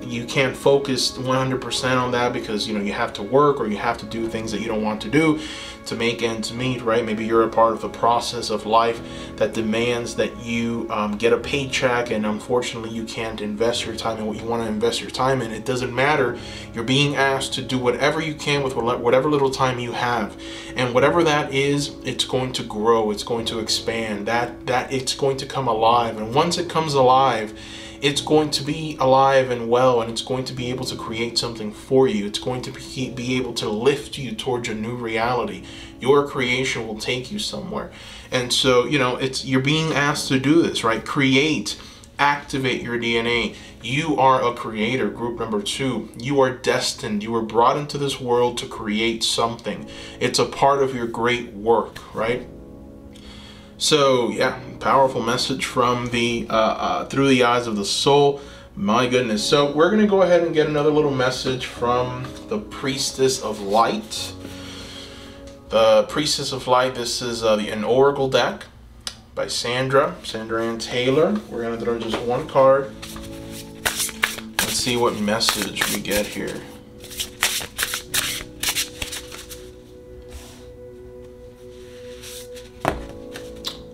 you can't focus 100% on that because, you know, you have to work or you have to do things that you don't want to do to make ends meet, right? Maybe you're a part of the process of life that demands that you get a paycheck, and unfortunately you can't invest your time in what you want to invest your time in. It doesn't matter. You're being asked to do whatever you can with whatever little time you have, and whatever that is, it's going to grow, it's going to expand, that it's going to come alive. And once it comes alive, it's going to be alive and well, and it's going to be able to create something for you. It's going to be able to lift you towards a new reality. Your creation will take you somewhere. And so, you know, you're being asked to do this, right? Create, activate your DNA. You are a creator, group number 2. You are destined. You were brought into this world to create something. It's a part of your great work, right? So yeah, powerful message from the through the eyes of the soul. My goodness. So we're gonna go ahead and get another little message from the Priestess of Light. The Priestess of Light. This is an oracle deck by Sandra Ann Taylor. We're gonna throw just one card. Let's see what message we get here.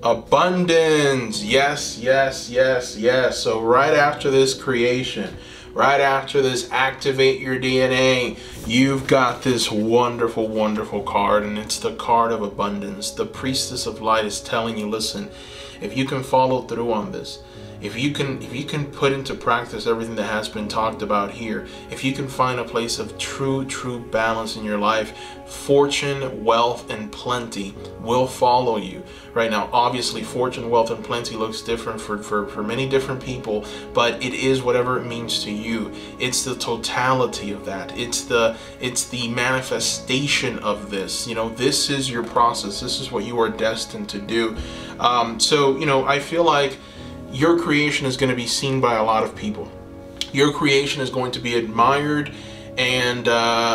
Abundance. Yes, yes, yes, yes. So right after this creation, right after this activate your DNA, you've got this wonderful, wonderful card, and it's the card of abundance. The Priestess of Light is telling you, listen, if you can follow through on this, if you can put into practice everything that has been talked about here, if you can find a place of true balance in your life, fortune, wealth, and plenty will follow you. Right now, obviously, fortune, wealth, and plenty looks different for many different people, but it is whatever it means to you. It's the totality of that. It's the manifestation of this. You know, this is your process. This is what you are destined to do. So, you know, I feel like your creation is going to be seen by a lot of people. Your creation is going to be admired, and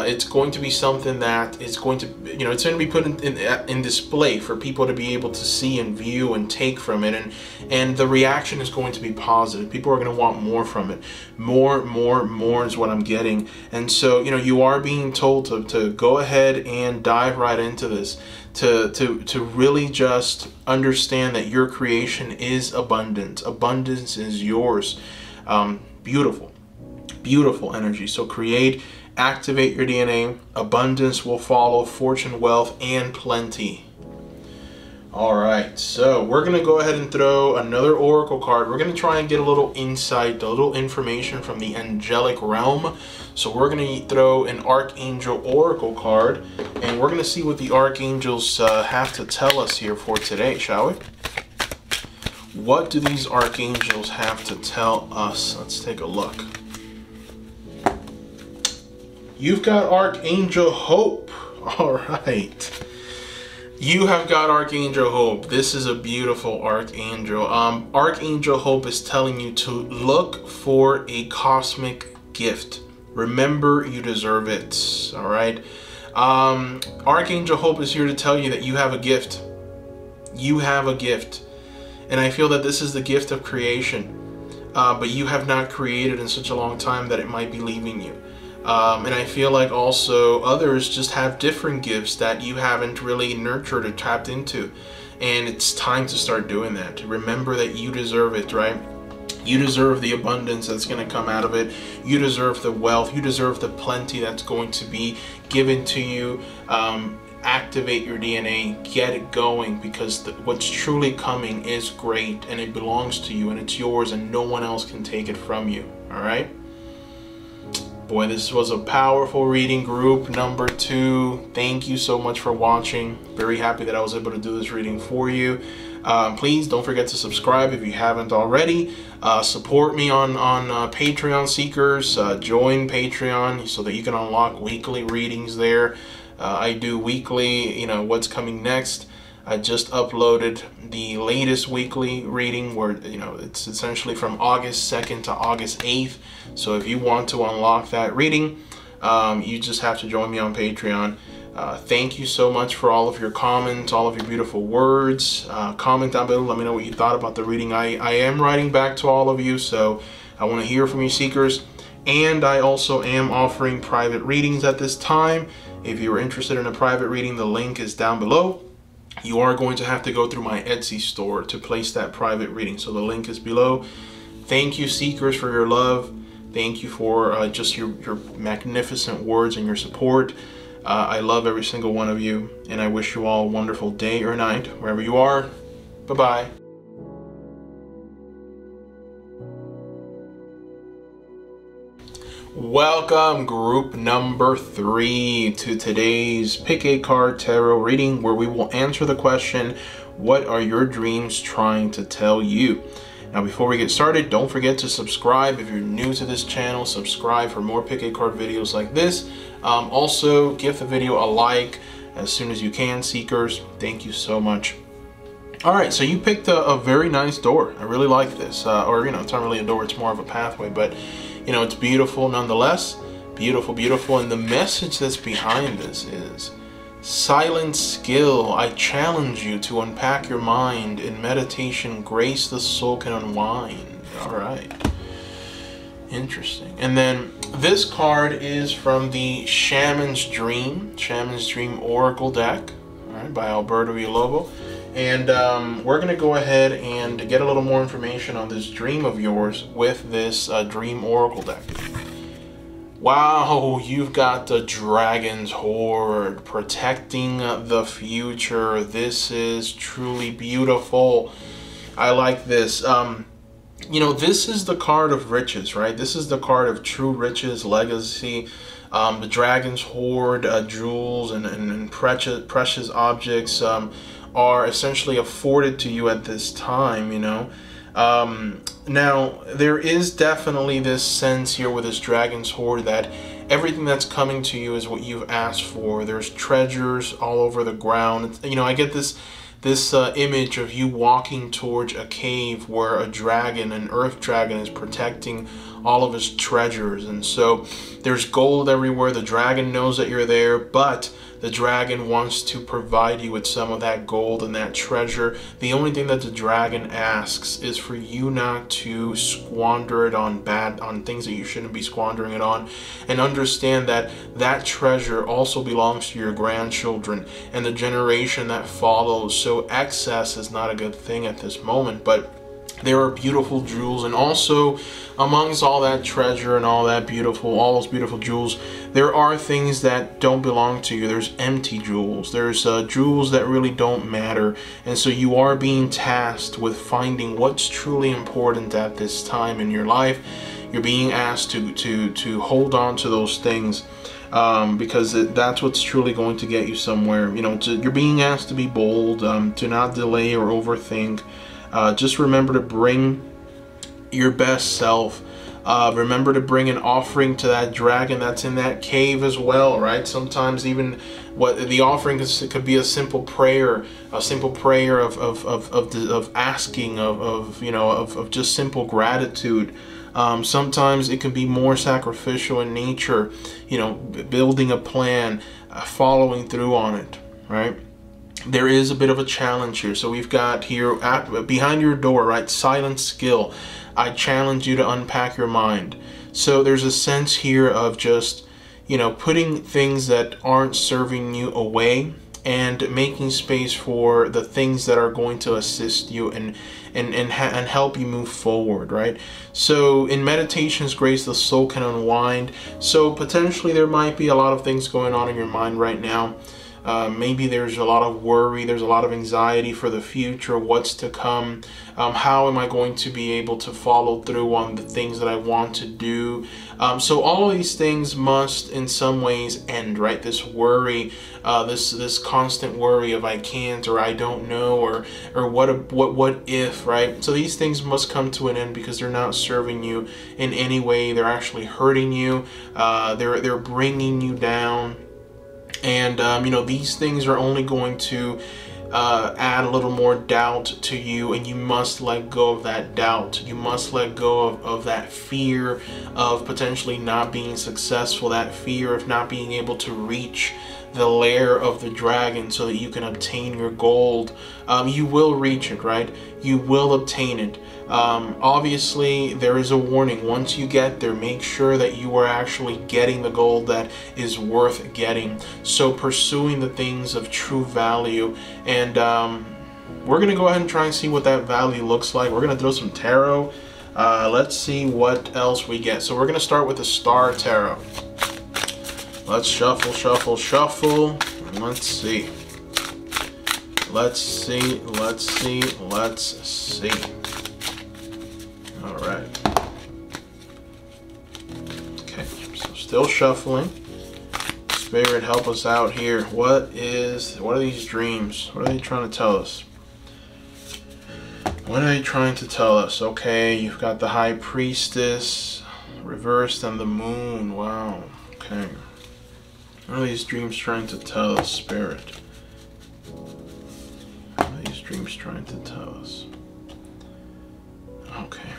it's going to be something that is going to, you know, it's going to be put in display for people to be able to see and view and take from it, and the reaction is going to be positive. People are going to want more from it. More is what I'm getting. And so, you know, you are being told to go ahead and dive right into this, to really just understand that your creation is abundant. Abundance is yours. Beautiful energy. So create, activate your DNA. Abundance will follow, fortune, wealth, and plenty. All right, so we're going to go ahead and throw another oracle card. We're going to try and get a little insight, a little information from the angelic realm. So we're going to throw an archangel oracle card, and we're going to see what the archangels have to tell us here for today, shall we? What do these archangels have to tell us? Let's take a look. You've got Archangel Hope. All right. You have got Archangel Hope. This is a beautiful archangel. Archangel Hope is telling you to look for a cosmic gift. Remember, you deserve it. All right. Archangel Hope is here to tell you that you have a gift. You have a gift. And I feel that this is the gift of creation. But you have not created in such a long time that it might be leaving you. And I feel like also others just have different gifts that you haven't really nurtured or tapped into. And it's time to start doing that. To remember that you deserve it, right? You deserve the abundance that's going to come out of it. You deserve the wealth. You deserve the plenty that's going to be given to you. Activate your DNA. Get it going, because what's truly coming is great, and it belongs to you, and it's yours, and no one else can take it from you. All right? Boy, this was a powerful reading, group number 2. Thank you so much for watching. Very happy that I was able to do this reading for you. Please don't forget to subscribe if you haven't already. Support me on Patreon, seekers. Join Patreon so that you can unlock weekly readings there. I do weekly, what's coming next. I just uploaded the latest weekly reading where, it's essentially from August 2nd to August 8th. So if you want to unlock that reading, you just have to join me on Patreon. Thank you so much for all of your comments, all of your beautiful words. Comment down below, let me know what you thought about the reading. I am writing back to all of you, so I want to hear from you, seekers. And I also am offering private readings at this time. If you are interested in a private reading, the link is down below. You are going to have to go through my Etsy store to place that private reading, so the link is below. Thank you, seekers, for your love. Thank you for just your magnificent words and your support. I love every single one of you, and I wish you all a wonderful day or night, wherever you are. Bye-bye. Welcome, group number 3, to today's Pick a Card Tarot reading, where we will answer the question, what are your dreams trying to tell you? Now, before we get started, don't forget to subscribe. If you're new to this channel, subscribe for more Pick a Card videos like this. Also, give the video a like as soon as you can, seekers. Thank you so much. All right, so you picked a very nice door. I really like this. Or, it's not really a door, it's more of a pathway, but, it's beautiful nonetheless. Beautiful, beautiful. And the message that's behind this is, silent skill, I challenge you to unpack your mind. In meditation, grace the soul can unwind. All right. Interesting. And then this card is from the Shaman's Dream Oracle deck, all right, by Alberto Villalobos. And we're going to go ahead and get a little more information on this dream of yours with this Dream Oracle deck. Wow, you've got the Dragon's Hoard protecting the future. This is truly beautiful. I like this. This is the card of riches, right? This is the card of true riches, legacy. The Dragon's Hoard, jewels and precious objects are essentially afforded to you at this time, Now, there is definitely this sense here with this Dragon's Hoard that everything that's coming to you is what you've asked for. There's treasures all over the ground. I get this image of you walking towards a cave where a dragon, an earth dragon, is protecting all of his treasures. And so there's gold everywhere. The dragon knows that you're there, but the dragon wants to provide you with some of that gold and that treasure. The only thing that the dragon asks is for you not to squander it on things that you shouldn't be squandering it on, and understand that that treasure also belongs to your grandchildren and the generation that follows. So excess is not a good thing at this moment, but there are beautiful jewels, and also amongst all that treasure and all those beautiful jewels, there are things that don't belong to you. There's empty jewels. There's jewels that really don't matter, and so you are being tasked with finding what's truly important at this time in your life. You're being asked to hold on to those things, because that's what's truly going to get you somewhere. You're being asked to be bold, to not delay or overthink. Just remember to bring your best self. Remember to bring an offering to that dragon that's in that cave as well, right? Sometimes even what the offering could be a simple prayer of asking, of just simple gratitude. Sometimes it can be more sacrificial in nature, building a plan, following through on it, right? There is a bit of a challenge here. So we've got here behind your door, right? Silent skill. I challenge you to unpack your mind. So there's a sense here of just, putting things that aren't serving you away and making space for the things that are going to assist you and help you move forward, right? So in meditation's grace, the soul can unwind. So potentially there might be a lot of things going on in your mind right now. Maybe there's a lot of worry, there's a lot of anxiety for the future, what's to come. How am I going to be able to follow through on the things that I want to do? So all of these things must in some ways end, right? This worry, this constant worry of I can't, or I don't know, or what if, right? So these things must come to an end because they're not serving you in any way. They're actually hurting you. They're bringing you down. And, you know, these things are only going to add a little more doubt to you, and you must let go of that doubt. You must let go of that fear of potentially not being successful, that fear of not being able to reach the lair of the dragon so that you can obtain your gold. You will reach it, right? You will obtain it. Obviously, there is a warning. Once you get there, make sure that you are actually getting the gold that is worth getting. So pursuing the things of true value. And we're going to go ahead and try and see what that value looks like. We're going to throw some tarot. Let's see what else we get. So we're going to start with the Star Tarot. Let's shuffle, shuffle, shuffle. Let's see. Let's see, let's see, let's see. All right. Okay, so still shuffling. Spirit, help us out here. What are these dreams? What are they trying to tell us? What are they trying to tell us? Okay, you've got the High Priestess reversed and the Moon. Wow. Okay. What are these dreams trying to tell us, Spirit? What are these dreams trying to tell us? Okay.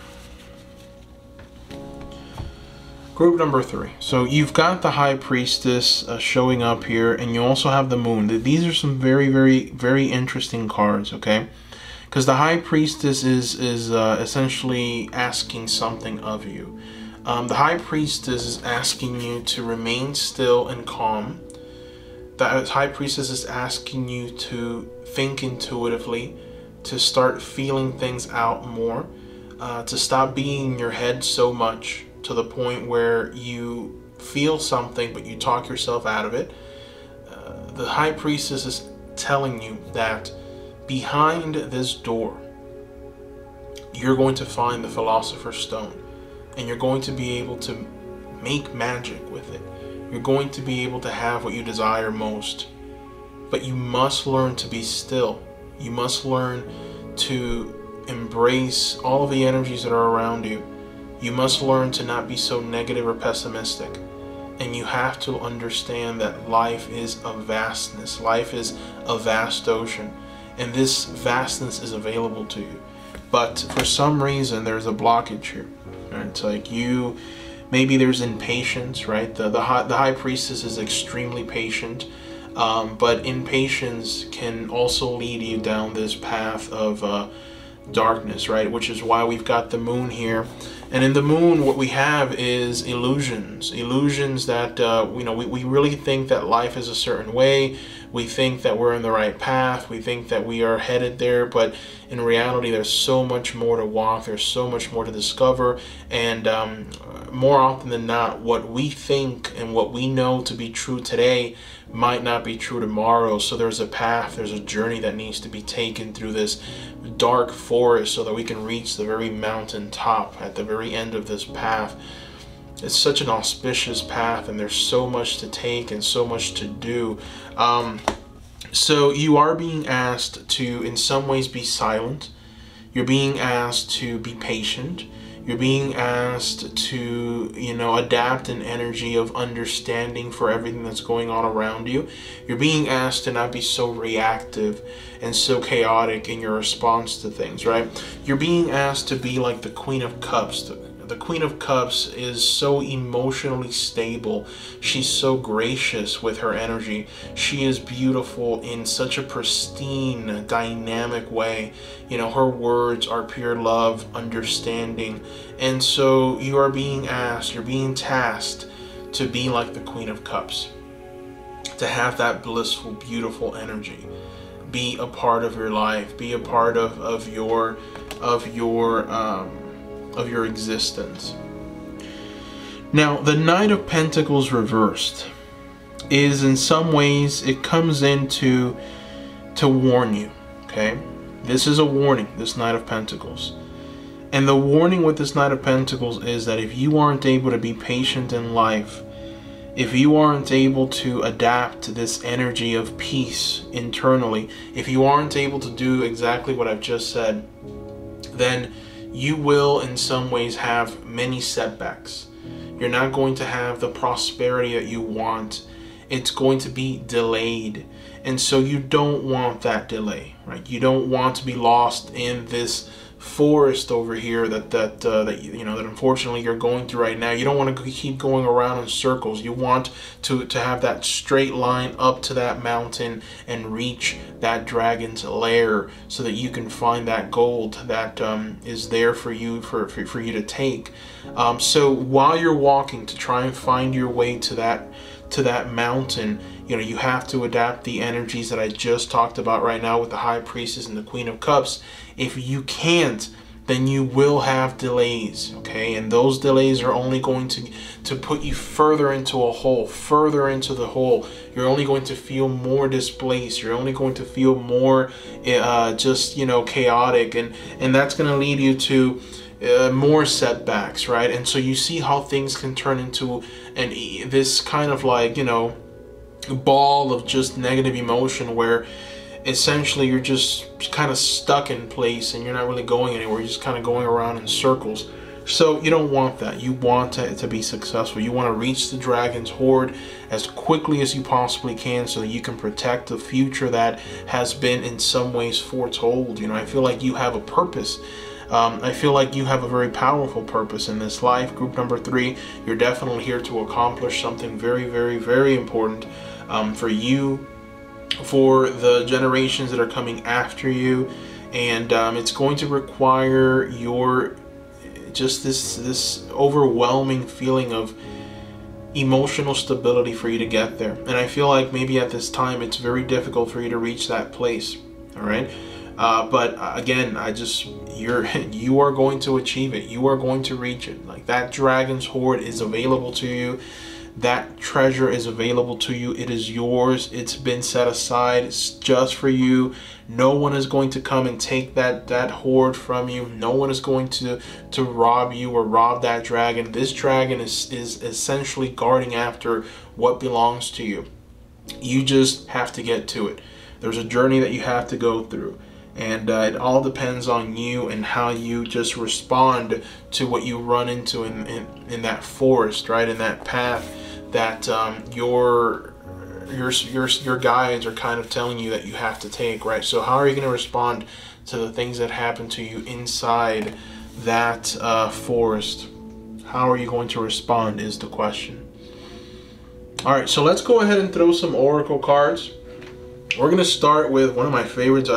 Group number 3. So you've got the High Priestess showing up here, and you also have the Moon. These are some very, very, very interesting cards, okay? Because the High Priestess is essentially asking something of you. The High Priestess is asking you to remain still and calm. The High Priestess is asking you to think intuitively, to start feeling things out more, to stop being in your head so much to the point where you feel something but you talk yourself out of it. The High Priestess is telling you that behind this door, you're going to find the Philosopher's Stone. And you're going to be able to make magic with it. You're going to be able to have what you desire most. But you must learn to be still. You must learn to embrace all of the energies that are around you. You must learn to not be so negative or pessimistic. And you have to understand that life is a vastness. Life is a vast ocean. And this vastness is available to you. But for some reason, there's a blockage here. It's like maybe there's impatience, right? The High Priestess is extremely patient, but impatience can also lead you down this path of darkness, right? Which is why we've got the Moon here. And in the Moon, what we have is illusions that we really think that life is a certain way. We think that we're in the right path. We think that we are headed there, but in reality, there's so much more to walk. There's so much more to discover. And more often than not, what we think and what we know to be true today might not be true tomorrow. So there's a path, there's a journey that needs to be taken through this dark forest so that we can reach the very mountain top at the very end of this path. It's such an auspicious path, and there's so much to take and so much to do. So you are being asked to, in some ways, be silent. You're being asked to be patient. You're being asked to, adapt an energy of understanding for everything that's going on around you. You're being asked to not be so reactive and so chaotic in your response to things, right? You're being asked to be like the Queen of Cups. The Queen of Cups is so emotionally stable. She's so gracious with her energy. She is beautiful in such a pristine, dynamic way. Her words are pure love, understanding. And so you are being asked, you're being tasked to be like the Queen of Cups. To have that blissful, beautiful energy. Be a part of your life. Be a part of your existence. Now, the Knight of Pentacles reversed. is in some ways, it comes in to warn you, okay? This is a warning, this Knight of Pentacles. And the warning with this Knight of Pentacles is that if you aren't able to be patient in life, if you aren't able to adapt to this energy of peace internally, if you aren't able to do exactly what I've just said, then you will in some ways have many setbacks. You're not going to have the prosperity that you want. It's going to be delayed. And so you don't want that delay, right? You don't want to be lost in this forest over here that unfortunately you're going through right now. You don't want to keep going around in circles. You want to have that straight line up to that mountain and reach that dragon's lair so that you can find that gold that is there for you for you to take. So while you're walking to try and find your way to that mountain, you have to adapt the energies that I just talked about right now with the High Priestess and the Queen of Cups. If you can't, then you will have delays, okay? And those delays are only going to put you further into a hole, further into the hole. You're only going to feel more displaced. You're only going to feel more just, chaotic. And that's going to lead you to more setbacks, right? And so you see how things can turn into this kind of like, ball of just negative emotion where essentially you're just kind of stuck in place and you're not really going anywhere. You're just kind of going around in circles. So you don't want that. You want it to be successful. You want to reach the dragon's hoard as quickly as you possibly can so that you can protect the future that has been in some ways foretold. I feel like you have a purpose. I feel like you have a very powerful purpose in this life. Group number 3, you're definitely here to accomplish something very, very, very important for you, for the generations that are coming after you, and it's going to require your just this overwhelming feeling of emotional stability for you to get there. And I feel like maybe at this time it's very difficult for you to reach that place. All right. But again, you are going to achieve it. You are going to reach it. Like, that dragon's hoard is available to you. That treasure is available to you. It is yours. It's been set aside. It's just for you. No one is going to come and take that hoard from you. No one is going to rob you or rob that dragon. This dragon is essentially guarding after what belongs to you. You just have to get to it. There's a journey that you have to go through. And it all depends on you and how you just respond to what you run into in that forest, right? In that path that your guides are kind of telling you that you have to take, right? So how are you going to respond to the things that happen to you inside that forest? How are you going to respond is the question. All right, so let's go ahead and throw some oracle cards. We're going to start with one of my favorites.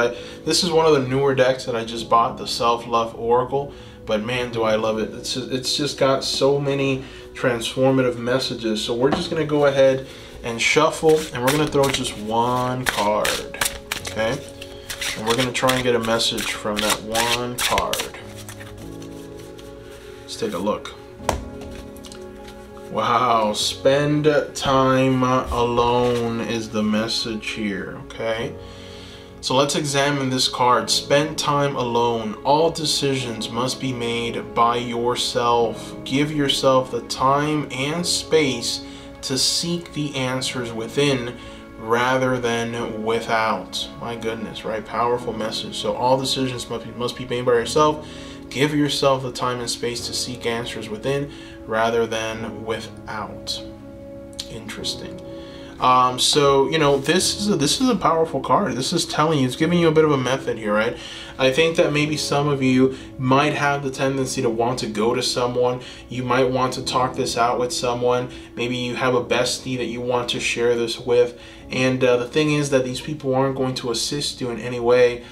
This is one of the newer decks that I just bought, the Self-Love Oracle. But man, do I love it. It's just got so many transformative messages. So we're just going to go ahead and shuffle, and we're going to throw just one card. Okay? And we're going to try and get a message from that one card. Let's take a look. Wow, spend time alone is the message here, okay? So let's examine this card. Spend time alone. All decisions must be made by yourself. Give yourself the time and space to seek the answers within rather than without. My goodness, right? Powerful message. So all decisions must be made by yourself. Give yourself the time and space to seek answers within rather than without. Interesting. So this is a powerful card. This is telling you, it's giving you a bit of a method here, right? I think that maybe some of you might have the tendency to want to go to someone. You might want to talk this out with someone. Maybe you have a bestie that you want to share this with. And the thing is that these people aren't going to assist you in any way.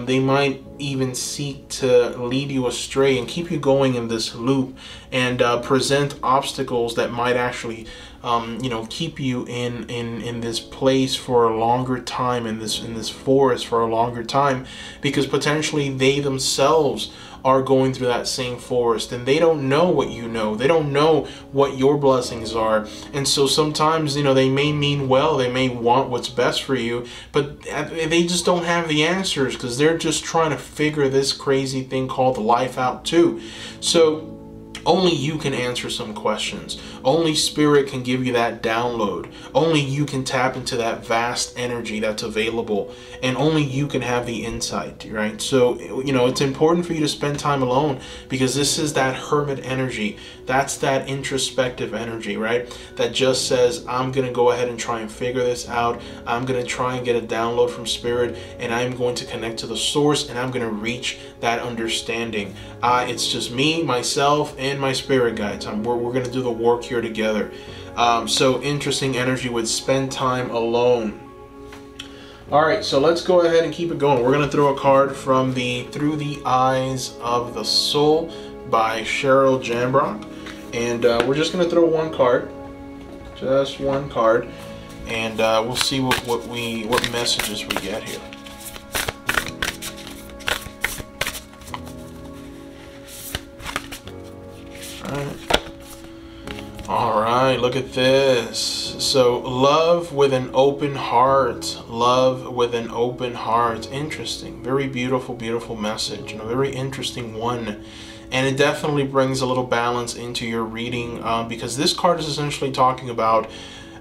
They might even seek to lead you astray and keep you going in this loop and present obstacles that might actually keep you in this place for a longer time, in this forest for a longer time, because potentially they themselves are going through that same forest, and they don't know what you know. They don't know what your blessings are. And so sometimes, they may mean well, they may want what's best for you, but they just don't have the answers, because they're just trying to figure this crazy thing called life out too. So only you can answer some questions. Only Spirit can give you that download. Only you can tap into that vast energy that's available. And only you can have the insight, right? So, it's important for you to spend time alone, because this is that hermit energy. That's that introspective energy, right? That just says, I'm going to go ahead and try and figure this out. I'm going to try and get a download from Spirit, and I'm going to connect to the source, and I'm going to reach that understanding. It's just me, myself, and my spirit guides. We're going to do the work here together. So interesting energy would spend time alone. All right, so let's go ahead and keep it going. We're going to throw a card from the Through the Eyes of the Soul by Cheryl Jambrock. And we're just going to throw one card. Just one card. And we'll see what messages we get here. All right, look at this. So, love with an open heart. Love with an open heart. Interesting. Very beautiful, beautiful message. A very interesting one. And it definitely brings a little balance into your reading, because this card is essentially talking about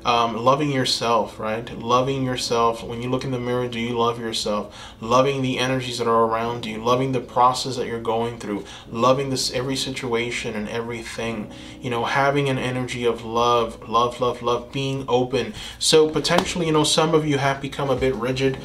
loving yourself, right? Loving yourself. When you look in the mirror, do you love yourself? Loving the energies that are around you, loving the process that you're going through, loving every situation and everything, having an energy of love, being open. So potentially, some of you have become a bit rigid.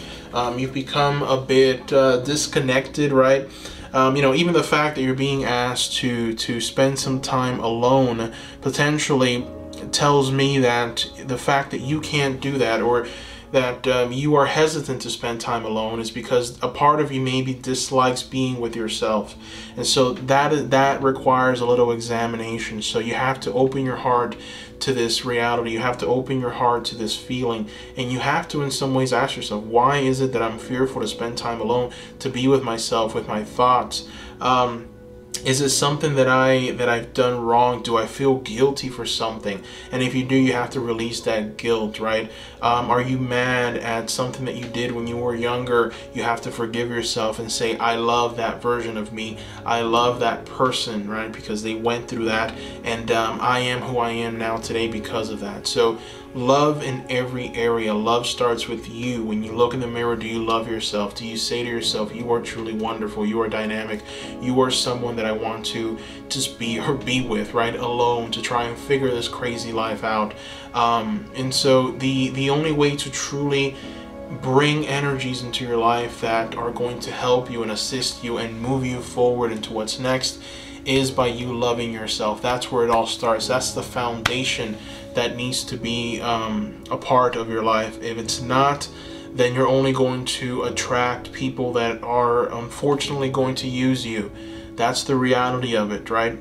You've become a bit disconnected, right? Even the fact that you're being asked to spend some time alone potentially tells me that the fact that you can't do that, or that you are hesitant to spend time alone, is because a part of you maybe dislikes being with yourself. And so that requires a little examination. So you have to open your heart to this reality. You have to open your heart to this feeling, and you have to in some ways ask yourself, why is it that I'm fearful to spend time alone, to be with myself, with my thoughts? Is it something that I've done wrong? Do I feel guilty for something? And if you do, you have to release that guilt, right? Are you mad at something that you did when you were younger? You have to forgive yourself and say, I love that version of me. I love that person, right? Because they went through that, and I am who I am now today because of that. So love in every area. Love starts with you. When you look in the mirror, do you love yourself? Do you say to yourself, you are truly wonderful, you are dynamic, you are someone that I want to just be with, right? Alone, to try and figure this crazy life out. And so the only way to truly bring energies into your life that are going to help you and assist you and move you forward into what's next is by you loving yourself. That's where it all starts. That's the foundation that needs to be a part of your life. If it's not, then you're only going to attract people that are unfortunately going to use you. That's the reality of it, right?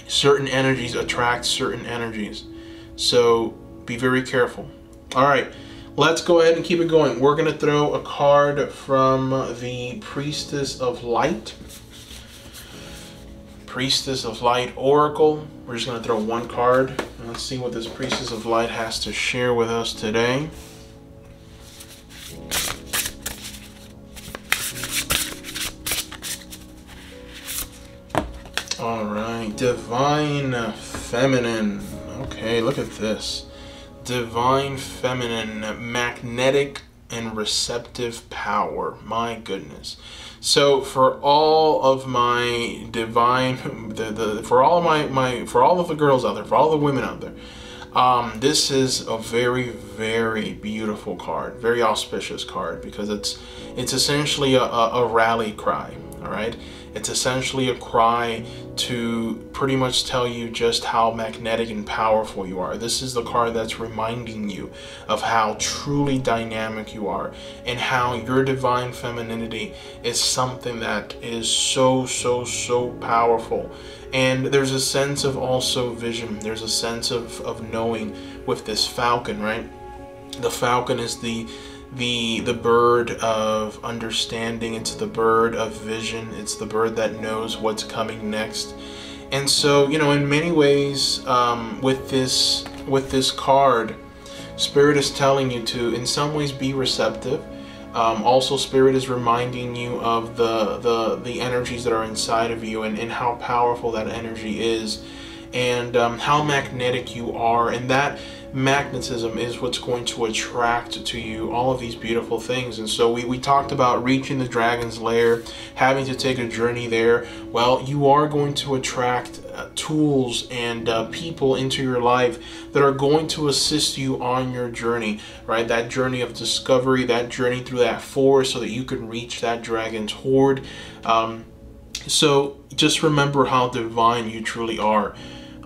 Certain energies attract certain energies. So be very careful. All right, let's go ahead and keep it going. We're going to throw a card from the Priestess of Light. Priestess of Light Oracle. We're just going to throw one card. Let's see what this Priestess of Light has to share with us today. All right, Divine Feminine. Okay, look at this. Divine Feminine, magnetic and receptive power. My goodness. So for all of my divine, for all of the girls out there, for all the women out there, this is a very, very beautiful card, very auspicious card, because it's essentially a rally cry. All right, it's essentially a cry to pretty much tell you just how magnetic and powerful you are. This is the card that's reminding you of how truly dynamic you are, and how your divine femininity is something that is so powerful. And there's a sense of also vision. There's a sense of knowing with this falcon, right? The falcon is the the bird of understanding. It's the bird of vision. It's the bird that knows what's coming next. And so, you know, in many ways, with this card, Spirit is telling you to, in some ways, be receptive. Also, Spirit is reminding you of the energies that are inside of you, and how powerful that energy is, and how magnetic you are, and that magnetism is what's going to attract to you all of these beautiful things. And so we talked about reaching the dragon's lair, having to take a journey there. Well, you are going to attract tools and people into your life that are going to assist you on your journey, right? That journey of discovery, that journey through that forest, so that you can reach that dragon's hoard. So just remember how divine you truly are.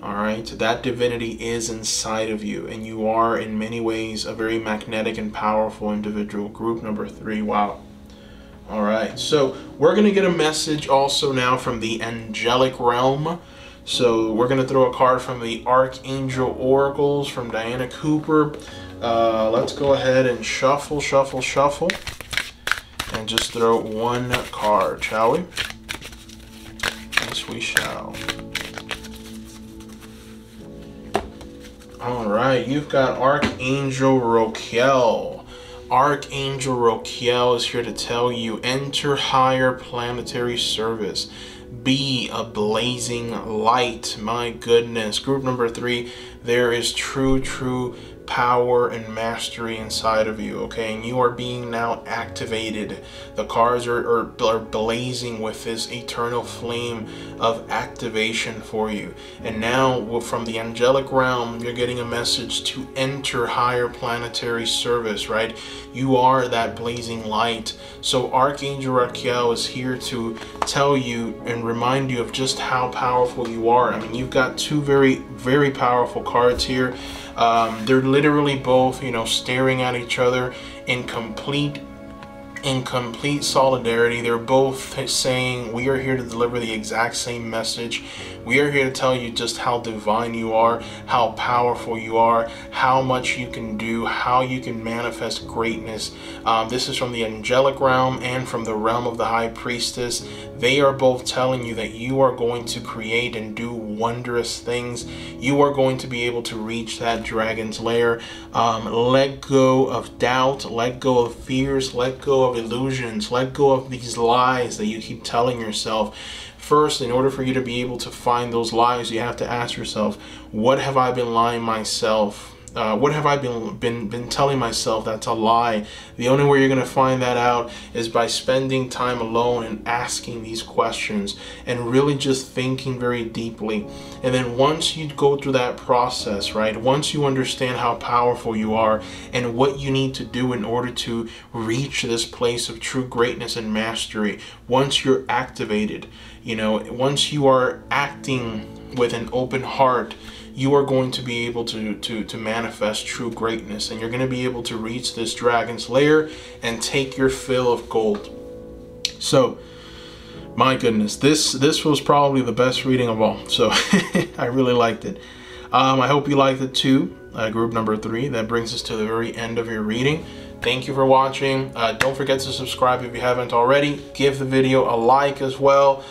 All right, that divinity is inside of you, and you are in many ways a very magnetic and powerful individual. Group number 3, wow. All right, so we're going to get a message also now from the angelic realm. So we're going to throw a card from the Archangel Oracles from Diana Cooper. Let's go ahead and shuffle, and just throw one card, shall we? Yes, we shall. All right, you've got Archangel Roquiel. Archangel Roquiel is here to tell you, enter higher planetary service. Be a blazing light. My goodness. Group number 3, there is true power and mastery inside of you, okay? And you are being now activated. The cards are blazing with this eternal flame of activation for you. And now from the angelic realm, you're getting a message to enter higher planetary service, right? You are that blazing light. So Archangel Raquel is here to tell you and remind you of just how powerful you are. I mean, you've got two very powerful cards here. They're literally both, you know, staring at each other in complete solidarity. They're both saying, we are here to deliver the exact same message. We are here to tell you just how divine you are, how powerful you are, how much you can do, how you can manifest greatness. This is from the angelic realm and from the realm of the High Priestess. They are both telling you that you are going to create and do wondrous things. You are going to be able to reach that dragon's lair. Let go of doubt, let go of fears, let go of illusions, let go of these lies that you keep telling yourself. First, in order for you to be able to find those lies, you have to ask yourself, what have I been lying myself? What have I been telling myself that's a lie? The only way you're going to find that out is by spending time alone and asking these questions and really just thinking very deeply. And then once you go through that process, right, once you understand how powerful you are and what you need to do in order to reach this place of true greatness and mastery, once you're activated, you know, once you are acting with an open heart, you are going to be able to manifest true greatness, and you're going to be able to reach this dragon's lair and take your fill of gold. So, my goodness, this was probably the best reading of all. So, I really liked it. I hope you liked it too. Group number 3. That brings us to the very end of your reading. Thank you for watching. Don't forget to subscribe if you haven't already. Give the video a like as well.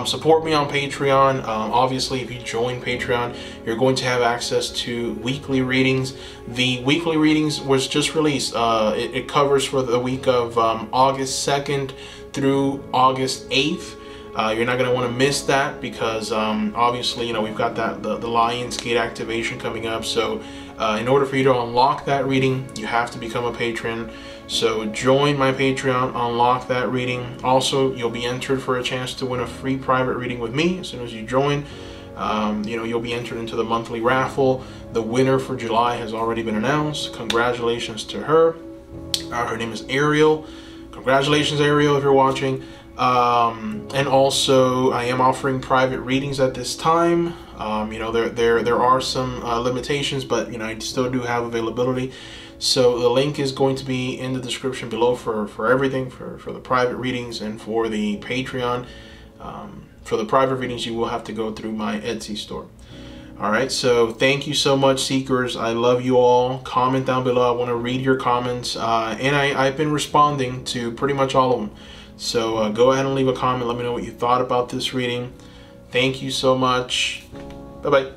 Support me on Patreon. Obviously, if you join Patreon, you're going to have access to weekly readings. The weekly readings was just released. It covers for the week of August 2nd through August 8th. You're not going to want to miss that because obviously, you know, we've got the Lionsgate activation coming up. So in order for you to unlock that reading, you have to become a patron. So join my Patreon, unlock that reading. Also, you'll be entered for a chance to win a free private reading with me as soon as you join. You know, you'll be entered into the monthly raffle. The winner for July has already been announced. Congratulations to her. Her name is Ariel. Congratulations, Ariel, if you're watching. And also, I am offering private readings at this time. You know, there are some limitations, but you know, I still do have availability. So the link is going to be in the description below for everything, for the private readings and for the Patreon. For the private readings, you will have to go through my Etsy store. All right, so thank you so much, seekers. I love you all. Comment down below. I want to read your comments, and I've been responding to pretty much all of them. So go ahead and leave a comment. Let me know what you thought about this reading. Thank you so much. Bye-bye.